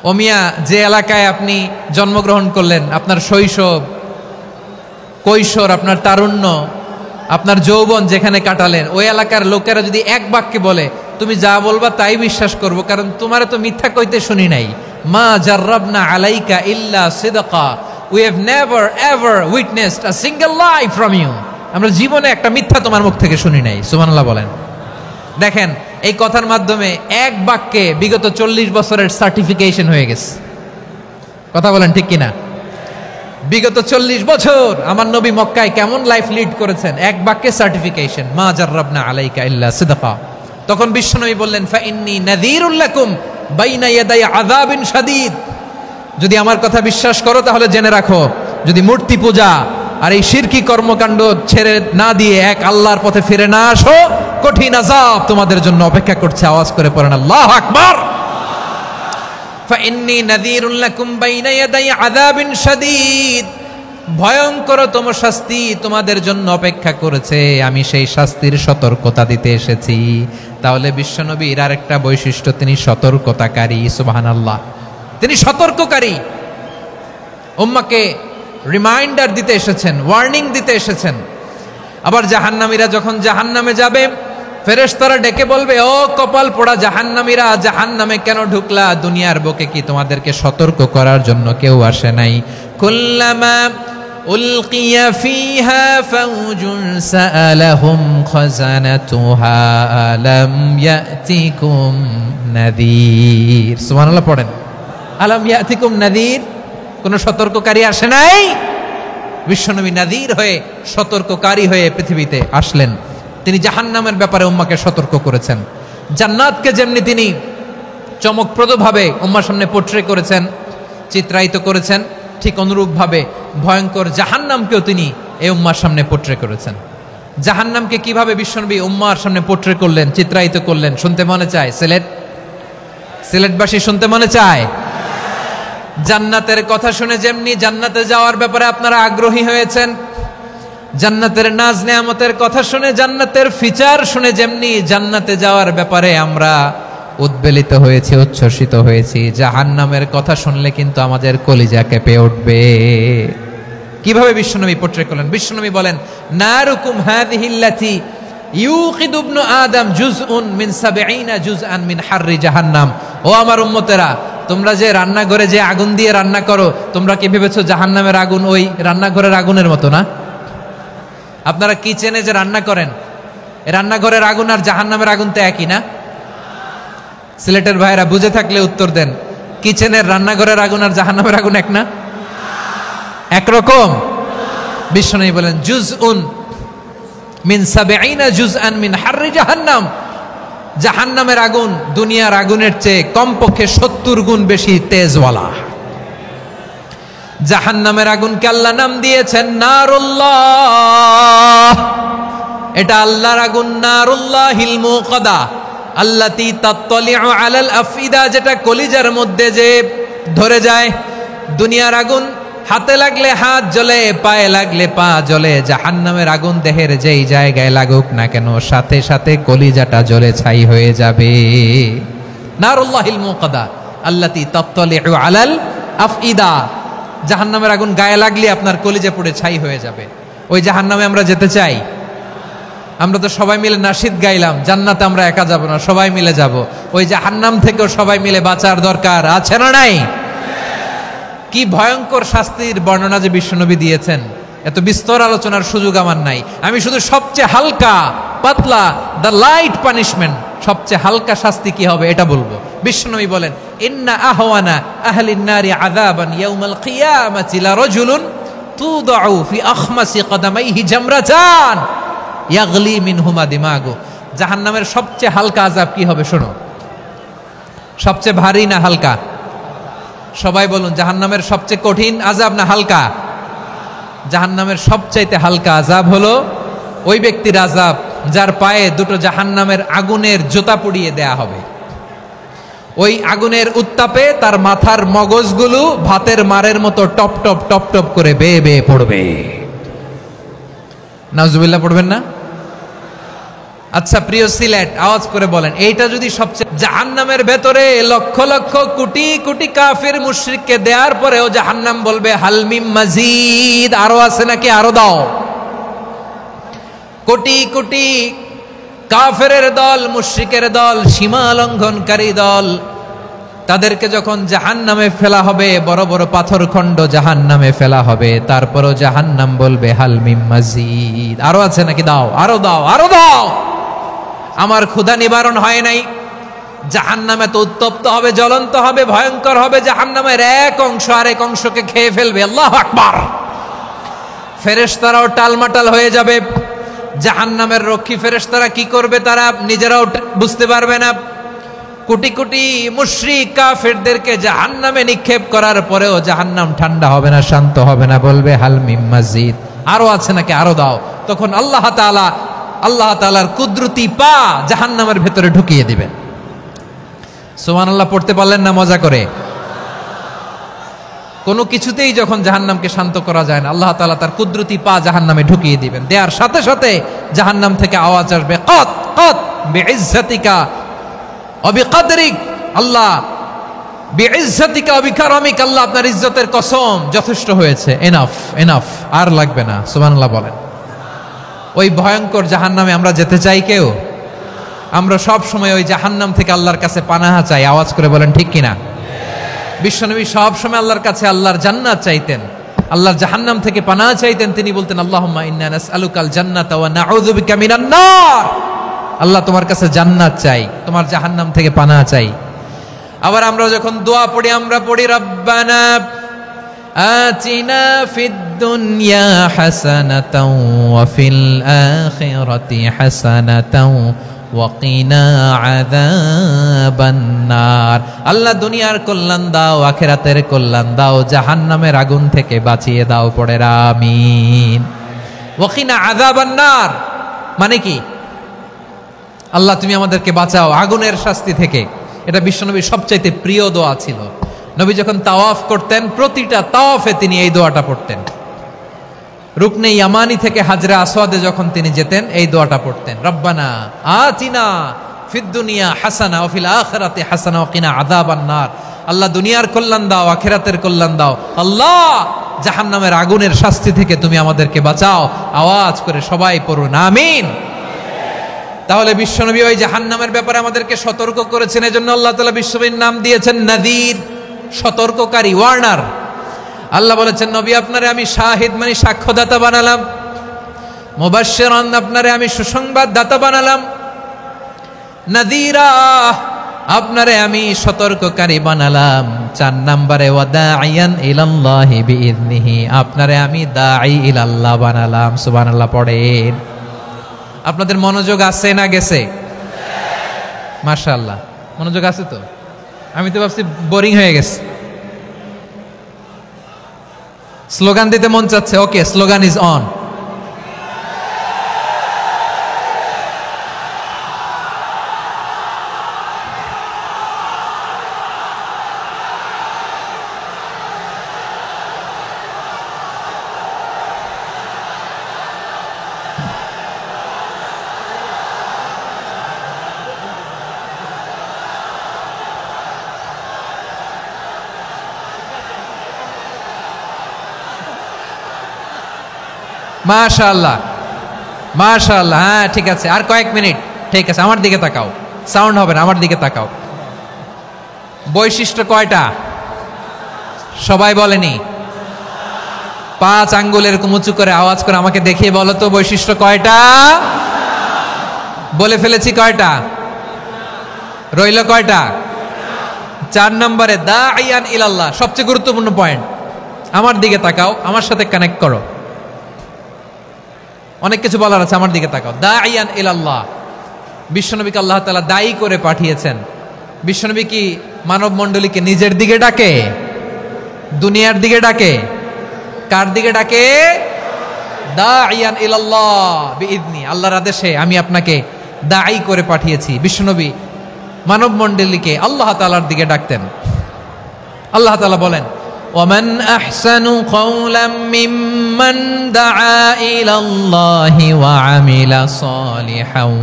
ও মিয়া, যে এলাকায় আপনি জন্মগ্রহণ করলেন, আপনার শৈশব, কৈশোর, আপনার তারুণ্য, আপনার যৌবন যেখানে কাটালেন, ওই এলাকার লোকেরা যদি এক বাক্যে বলে তুমি যা বলবা তাই বিশ্বাস করব, কারণ তোমারে তো মিথ্যা কইতে শুনি নাই। মা জাররাবনা আলাইকা ইল্লা সিদকা, we have never ever witnessed a single lie from you, আমরা জীবনে একটা মিথ্যা তোমার মুখ থেকে শুনি নাই। সুবহানাল্লাহ বলেন। দেখেন, এই কথার মাধ্যমে এক বাক্যে বিগত 40 বছরের সার্টিফিকেশন হয়ে গেছে। কথা বলেন ঠিক কিনা? বিগত 40 বছর আমার নবী মক্কায় কেমন লাইফ লিড করেছেন, এক বাক্যে সার্টিফিকেশন, মা জাররাবনা আলাইকা ইল্লা সিদকা। তখন বিশ্বনবী বললেন, ফা ইন্নী নাযীরুল লাকুম বাইনা ইয়াদাই আযাবিন শাদীদ, যদি আমার কথা বিশ্বাস করো তাহলে জেনে রাখো, যদি মূর্তি পূজা আর এই শিরকি কর্মকাণ্ড ছেড়ে না দিয়ে এক আল্লাহর পথে ফিরে না আসো, কঠিন আযাব তোমাদের জন্য অপেক্ষা করছে। আওয়াজ করে পড়েন আল্লাহু আকবার। ফাইন্নী নাযীরুল লাকুম বাইনা ইয়াদাই আযাবিন শাদীদ, ভয়ঙ্করতম শাস্তি তোমাদের জন্য অপেক্ষা করেছে, আমি সেই শাস্তির সতর্কতা দিতে এসেছি। তাহলে বিশ্বনবীর আরেকটা বৈশিষ্ট্য, তিনি সতর্কতাকারী। সুবহানাল্লাহ, তিনি সতর্ককারী। উম্মাহকে রিমাইন্ডার দিতে এসেছেন, ওয়ার্নিং দিতে এসেছেন। আবার জাহান্নামীরা যখন জাহান্নামে যাবে, ফেরেশতারা ডেকে বলবে, ও কপাল পোড়া জাহান্নামীরা, জাহান্নামে কেন ঢুকলা? দুনিয়ার বুকে কি তোমাদেরকে সতর্ক করার জন্য কেউ আসে নাই? কুল্লামা উলকিয়া ফিহা ফাউজুন সাআলাহুম খাযানাতুহা আলাম ইয়াতিকুম নাযীর। সুবহানাল্লাহ পড়েন, আলাম ইয়াতিকুম নাযীর, কোন সতর্ককারী আসে নাই? বিশ্বনবী নাযীর হয়ে, সতর্ককারী হয়ে পৃথিবীতে আসলেন। তিনি জাহান্নামের ব্যাপারে উম্মাকে সতর্ক করেছেন। জান্নাতকে যেমনি তিনি চমকপ্রদভাবে উম্মার সামনে পোট্রে করেছেন, চিত্রায়িত করেছেন, ঠিক অনুরূপভাবে ভয়ঙ্কর জাহান্নামকেও তিনি এই উম্মার সামনে পোট্রে করেছেন। জাহান্নামকে কিভাবে বিশ্বনবী উম্মার সামনে পোট্রে করলেন, চিত্রায়িত করলেন, শুনতে মনে চায়? সিলেটবাসী শুনতে মনে চায়? জান্নাতের কথা শুনে যেমনি জান্নাতে যাওয়ার ব্যাপারে আপনারা আগ্রহী হয়েছেন, জান্নাতের নাজ নেয়ামতের কথা শুনে, জান্নাতের ফিচার শুনে যেমনি জান্নাতে যাওয়ার ব্যাপারে আমরা উদ্বেলিত হয়েছি, উচ্ছ্বসিত হয়েছি, জাহান্নামের কথা শুনলে কিন্তু আমাদের কলিজা কেঁপে উঠবে। কিভাবে বিশ্বনবী পোট্রে করলেন? বিশ্বনবী বলেন, নারুকুম হাযিহিল্লাতী ইউকিদু ইবনু আদম জুজউন মিন ৭০ জুজআন মিন হাররি জাহান্নাম। ও আমার উম্মতেরা, তোমরা যে রান্নাঘরে যে আগুন দিয়ে রান্না করো, তোমরা কি ভেবেছো জাহান্নামের আগুন ওই রান্নাঘরের আগুনের মতো না? আপনারা কিচেনে যে রান্না করেন, রান্নাঘরের আগুন আর জাহান্নামের আগুন তো একই না? সিলেটের ভাইরা বুঝে থাকলে উত্তর দেন, কিচেনের রান্নাঘরের আগুন আর জাহান্নামের আগুন এক না? একরকম? বিশ্বনবী বলেন, জুজউন মিন ৭০ জুজআন মিন হাররি জাহান্নাম, জাহান্নামের আগুন দুনিয়ার আগুনের চেয়ে কমপক্ষে ৭০ গুণ বেশি তেজওয়ালা। জাহান্নামের আগুনকে আল্লাহ নাম দিয়েছেন নারুল্লাহ। এটা আল্লাহর আগুন, নারুল্লাহিল মুকাদা আল্লাতী তাত্তালিউ আলাল আফইদা, যেটা কলিজার মধ্যে যে ধরে যায়। দুনিয়ার আগুন হাতে লাগলে হাত জ্বলে, পায়ে লাগলে পা জ্বলে, জাহান্নামের আগুন দেহের যেই জায়গায় লাগুক না কেন, সাথে সাথে কলিজাটা জ্বলে ছাই হয়ে যাবে। নারুল্লাহিল মুকাদা আল্লাতী তাত্তালিউ আলাল আফইদা, জাহান্নামের আগুন গায়ে লাগলে আপনার কলিজা পুড়ে ছাই হয়ে যাবে। ওই জাহান্নামে আমরা যেতে চাই? আমরা তো সবাই মিলে নাশিদ গাইলাম, জান্নাতে আমরা একা যাব না, সবাই মিলে যাব। ওই জাহান্নাম থেকেও সবাই মিলে বাঁচার দরকার আছে না নাই? কি ভয়ঙ্কর শাস্তির বর্ণনা যে বিশ্বনবী দিয়েছেন, এত বিস্তর আলোচনার সুযোগ আমার নাই। আমি শুধু সবচেয়ে হালকা পাতলা, দ্য লাইট পানিশমেন্ট, সবচেয়ে হালকা শাস্তি কি হবে এটা বলবো। বিশ্বনবী বলেন, ইন্না আহওয়ানা আহলিন নারি আযাবান ইয়াউমাল কিয়ামাতি লারাজুলুন তুদাউ ফি আখমাসি কদামাইহি জামরাতান ইয়াগলি মিনহুমা দিমাগু। জাহান্নামের সবচেয়ে হালকা আযাব কি হবে শোনো। সবচেয়ে ভারী না হালকা? সবাই বলুন, জাহান্নামের সবচেয়ে কঠিন আযাব না হালকা? জাহান্নামের সবচাইতে হালকা আযাব হলো ওই ব্যক্তির আযাব যার পায়ে দুটো জাহান্নামের আগুনের জুতা পুড়িয়ে দেয়া হবে। ওই আগুনের উত্তাপে তার মাথার মগজগুলো ভাতের মারের মতো টপ টপ টপ টপ করে বেয়ে বেয়ে পড়বে। নাউজুবিল্লাহ পড়বেন না? আচ্ছা প্রিয় সিলেট, আওয়াজ করে বলেন, এইটা যদি সবচেয়ে, জাহান্নামের ভেতরে লক্ষ লক্ষ কোটি কোটি কাফির মুশরিককে দেওয়ার পরেও জাহান্নাম বলবে হাল মিম মাজিদ, আরো আছে নাকি, আরো দাও। কোটি কোটি কাফেরের দল, মুশরিকের দল, সীমা লঙ্ঘনকারী দল, তাদেরকে যখন জাহান্নামে ফেলা হবে, বড় বড় পাথরখণ্ড জাহান্নামে ফেলা হবে, তারপরও জাহান্নাম বলবে হাল মিম মাজিদ, আরো আছে নাকি, দাও, আরো দাও, আরো দাও। আমার ক্ষুধা নিবারণ হয় নাই। জাহান্নামে তো উত্তপ্ত হবে, জ্বলন্ত হবে, ভয়ঙ্কর হবে। জাহান্নামের এক অংশ আরেক অংশকে খেয়ে ফেলবে। আল্লাহু আকবার। ফেরেশতারাও টালমাটাল হয়ে যাবে। জাহান্নামের রক্ষী ফেরেশতারা কি করবে তারা নিজেরাও বুঝতে পারবে না। কোটি কোটি মুশরিক কাফেরদেরকে জাহান্নামে নিক্ষেপ করার পরেও জাহান্নাম ঠান্ডা হবে না, শান্ত হবে না, বলবে হাল মিম মাজিদ, আরো আছে নাকি, আরো দাও। তখন আল্লাহ তাআলার কুদরতি পা জাহান্নামের ভেতরে ঢুকিয়ে দিবেন। সুবহানাল্লাহ পড়তে পারলেন না মজা করে? কোনো কিছুতেই যখন জাহান্নামকে শান্ত করা যায় না, আল্লাহ তাআলা তার কুদরতি পা জাহান্নামে ঢুকিয়ে দিবেন। দেয়ার সাথে সাথে জাহান্নাম থেকে আওয়াজ আসবে, কত কত বিইজ্জাতিকা ওয়া বিকদরিক, আল্লাহ বিইজ্জাতিকা ওয়া বিকারামিক, আল্লাহ আপনার ইজ্জতের কসম, যথেষ্ট হয়েছে, এনাফ এনাফ, আর লাগবে না। সুবহানাল্লাহ বলেন। ওই ভয়ঙ্কর জাহান্নামে আমরা যেতে চাই কেউ? আমরা সব সময় ওই জাহান্নাম থেকে আল্লাহর কাছে পানাহা চাই। আওয়াজ করে বলেন ঠিক কিনা? বিশ্বনবী সব সময় আল্লাহর কাছে আল্লাহর জান্নাত চাইতেন, আল্লাহর জাহান্নাম থেকে পানাহা চাইতেন। তিনি বলতেন আল্লাহুম্মা ইন্না নাসআলুকাল জান্নাতা ওয়া নাউযু বিকা মিনান নার, আল্লাহ তোমার কাছে জান্নাত চাই, তোমার জাহান্নাম থেকে পানাহা চাই। আবার আমরা যখন দোয়া পড়ি, আমরা পড়ি রব্বানা আতিনা ফিদ দুনিয়া হাসানাতাও ওয়া ফিল আখিরাতি হাসানাতাও ওয়া কিনা আযাবান নার, আল্লাহ দুনিয়ার কল্যাণ দাও, আখিরাতের কল্যাণ দাও, জাহান্নামের আগুন থেকে বাঁচিয়ে দাও। পড়ে আমিন। ওয়া কিনা আযাবান নার মানে কি? আল্লাহ তুমি আমাদেরকে বাঁচাও আগুনের শাস্তি থেকে। এটা বিশ্বনবীর সবচাইতে প্রিয় দোয়া ছিল। নবী যখন তাওয়াফ করতেন, প্রতিটা তাওয়াফে তিনি এই দোয়াটা পড়তেন। রুকনে ইয়ামানি থেকে হাজরা আসওয়াদে যখন তিনি যেতেন, এই দোয়াটা পড়তেন, রব্বানা আতিনা ফিদ দুনিয়া হাসানা ওয়া ফিল আখিরাতি হাসানা ওয়া কিনা আযাবান নার, আল্লাহ দুনিয়ার কল্যাণ দাও, আখিরাতের কল্যাণ দাও, আল্লাহ জাহান্নামের আগুনের শাস্তি থেকে তুমি আমাদেরকে বাঁচাও। আওয়াজ করে সবাই পড়ুন আমিন। তাহলে বিশ্বনবী ওই জাহান্নামের ব্যাপারে আমাদেরকে সতর্ক করেছেন। এজন্য আল্লাহ তাআলা বিশ্বনবীর নাম দিয়েছেন নাযীর, সতর্ককারী, ওয়ার্নার। আল্লাহ বলেছেন নবী আপনারে আমি শাহিদ মানে সাক্ষ্যদাতা বানালাম, মুবাশশিরান আপনারে আমি সুসংবাদ দাতা বানালাম, নাযীরা আপনারে আমি সতর্ককারী বানালাম। 4 নম্বরে ওয়া দাঈয়ান ইলাল্লাহি বিইذনিহি, আপনারে আমি দাঈ ইলাল্লাহ বানালাম। সুবহানাল্লাহ পড়েন। আপনাদের মনোযোগ আছে না গেছে? মাশাআল্লাহ মনোযোগ আছে তো? আমি তো ভাবছি বোরিং হয়ে গেছে। স্লোগান দিতে মন চাচ্ছে। ওকে, স্লোগান ইজ অন। মাশাআল্লাহ মাশাআল্লাহ, হ্যাঁ ঠিক আছে, আর কয়েক মিনিট। ঠিক আছে, আমার দিকে তাকাও, সাউন্ড হবে না, আমার দিকে তাকাও। বৈশিষ্ট্য কয়টা সবাই বলেনি? 5 আঙ্গুল এরকম উঁচু করে আওয়াজ করে আমাকে দেখিয়ে বলো তো বৈশিষ্ট্য কয়টা? বলে ফেলেছি কয়টা? রইল কয়টা? 4 নম্বরে দাঈয়ান ইলাল্লাহ, সবচেয়ে গুরুত্বপূর্ণ পয়েন্ট। আমার দিকে তাকাও, আমার সাথে কানেক্ট করো। অনেক কিছু বলার আছে, আমার দিকে তাকাও। দাঈয়ান ইলাল্লাহ, বিশ্বনবীকে আল্লাহ তাআলা দায়ী করে পাঠিয়েছেন। বিশ্বনবী কি মানব মণ্ডলীকে নিজের দিকে ডাকে, দুনিয়ার দিকে ডাকে? কার দিকে ডাকে? দাইয়ান ইলাল্লাহ বিইذনি, আল্লাহর আদেশে আমি আপনাকে দাঈ করে পাঠিয়েছি। বিশ্বনবী মানব মণ্ডলীকে আল্লাহ তাআলার দিকে ডাকতেন। আল্লাহ তাআলা বলেন, ওয়ামান আহসানু কাওলাম মিম্মান দাআ ইলাল্লাহি ওয়া আমিলা সালিহান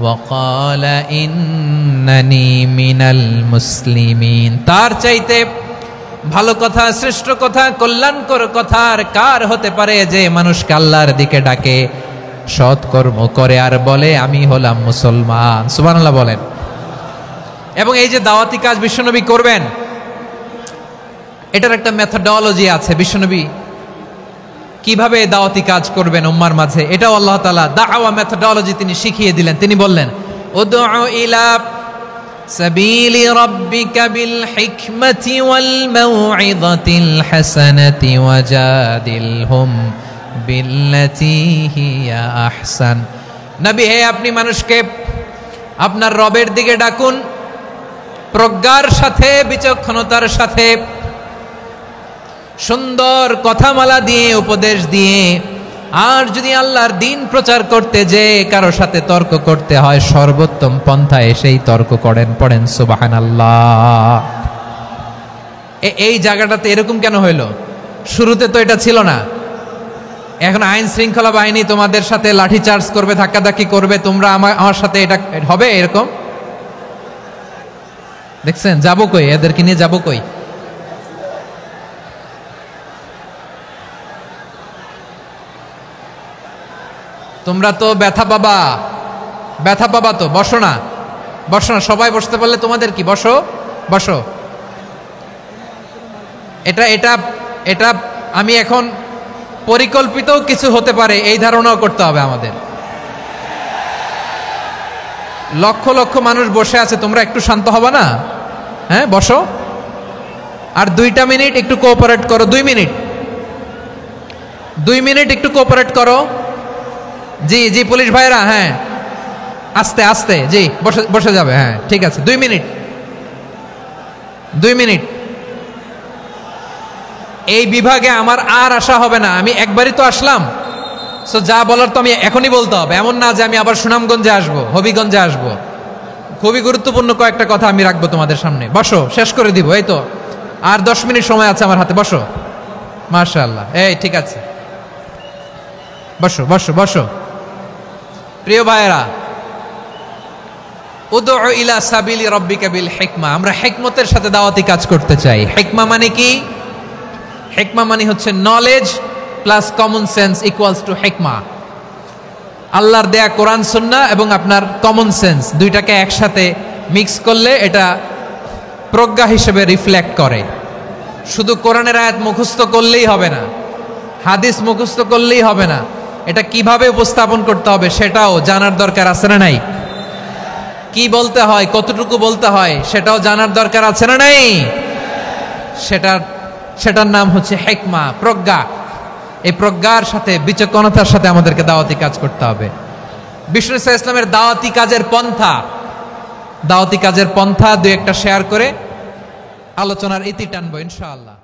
ওয়া ক্বালা ইন্নানি মিনাল মুসলিমিন। তার চাইতে ভালো কথা, শ্রেষ্ঠ কথা, কল্যাণকর কথা আর কার হতে পারে যে মানুষকে আল্লাহর দিকে ডাকে, সৎকর্ম করে আর বলে আমি হলাম মুসলমান। সুবহানাল্লাহ বলেন। এবং এই যে দাওয়াতি কাজ বিশ্বনবী করবেন, এটার একটা মেথডোলজি আছে। বিশ্বনবী কিভাবে দাওয়াতি কাজ করবেন উম্মার মাঝে, এটাও আল্লাহ তাআলা দাওয়া মেথডোলজি তিনি শিখিয়ে দিলেন। তিনি বললেন, উদউ ইলা সাবিলি রাব্বিকা বিল হিকমাতি ওয়াল মাউইযাতিল হাসানাতি ওয়াজাদিলহুম বিল্লাতী হিয়া আহসান। নবী হে, আপনি মানুষকে আপনার রবের দিকে ডাকুন প্রজ্ঞার সাথে, বিচক্ষণতার সাথে, সুন্দর কথামালা দিয়ে, উপদেশ দিয়ে। আর যদি আল্লাহর দিন প্রচার করতে যে কারো সাথে তর্ক করতে হয়, সর্বোত্তম পন্থায় সেই তর্ক করেন। পড়েন সুবহানাল্লাহ। এই জায়গাটাতে এরকম কেন হইল? শুরুতে তো এটা ছিল না। এখন আইন শৃঙ্খলা বাহিনী তোমাদের সাথে লাঠি চার্জ করবে, ধাক্কাধাক্কি করবে, তোমরা আমার সাথে এটা হবে এরকম? দেখছেন যাবো কই? এদেরকে নিয়ে যাবো কই? তোমরা তো ব্যথা পাবা, ব্যথা পাবা তো। বসো না, বসো না, সবাই বসতে পারলে তোমাদের কি? বসো, বসো। এটা এটা এটা আমি এখন পরিকল্পিত কিছু হতে পারে এই ধারণাও করতে হবে আমাদের। লক্ষ লক্ষ মানুষ বসে আছে, তোমরা একটু শান্ত হবে না? হ্যাঁ, বসো। আর 2টা মিনিট একটু কোঅপারেট করো। 2 মিনিট, 2 মিনিট একটু কোঅপারেট করো। জি জি পুলিশ ভাইরা, হ্যাঁ আস্তে আস্তে, জি বসে বসে যাবে। হ্যাঁ ঠিক আছে, 2 মিনিট, 2 মিনিট। এই বিভাগে আমার আর আসা হবে না, আমি একবারই তো আসলাম। সো যা বলার তো আমি এখনই বলতে হবে। এমন না যে আমি আবার সুনামগঞ্জে আসবো, হবিগঞ্জে আসবো। খুবই গুরুত্বপূর্ণ কয়েকটা কথা আমি রাখবো তোমাদের সামনে। বসো, শেষ করে দিব। এই তো আর 10 মিনিট সময় আছে আমার হাতে। বসো, মাশাআল্লাহ। এই ঠিক আছে, বসো বসো বসো। প্রিয় ভাইয়েরা, উদউ ইলা সাবিলি রাব্বিকা বিল হিকমা। আমরা হিকমতের সাথে দাওয়াতি কাজ করতে চাই। হিকমা মানে কি? হিকমা মানে হচ্ছে knowledge plus common sense equals to হিকমা। আল্লাহর দেয়া কোরআন সুন্নাহ এবং আপনার কমন সেন্স, দুইটাকে একসাথে মিক্স করলে এটা প্রজ্ঞা হিসেবে রিফ্লেক্ট করে। শুধু কোরআনের আয়াত মুখস্থ করলেই হবে না, হাদিস মুখস্থ করলেই হবে না, এটা কিভাবে উপস্থাপন করতে হবে সেটাও জানার দরকার আছে না নাই? কি বলতে হয়, কতটুকু বলতে হয় সেটাও জানার দরকার আছে না নাই? সেটার নাম হচ্ছে হিকমা, প্রজ্ঞা। এই প্রজ্ঞার সাথে, বিচক্ষণতার সাথে আমাদেরকে দাওয়াতি কাজ করতে হবে। বিষ্ণু ইসলামের দাওয়াতি কাজের পন্থা 2-1টা শেয়ার করে আলোচনার ইতি টানবো ইনশাআল্লাহ।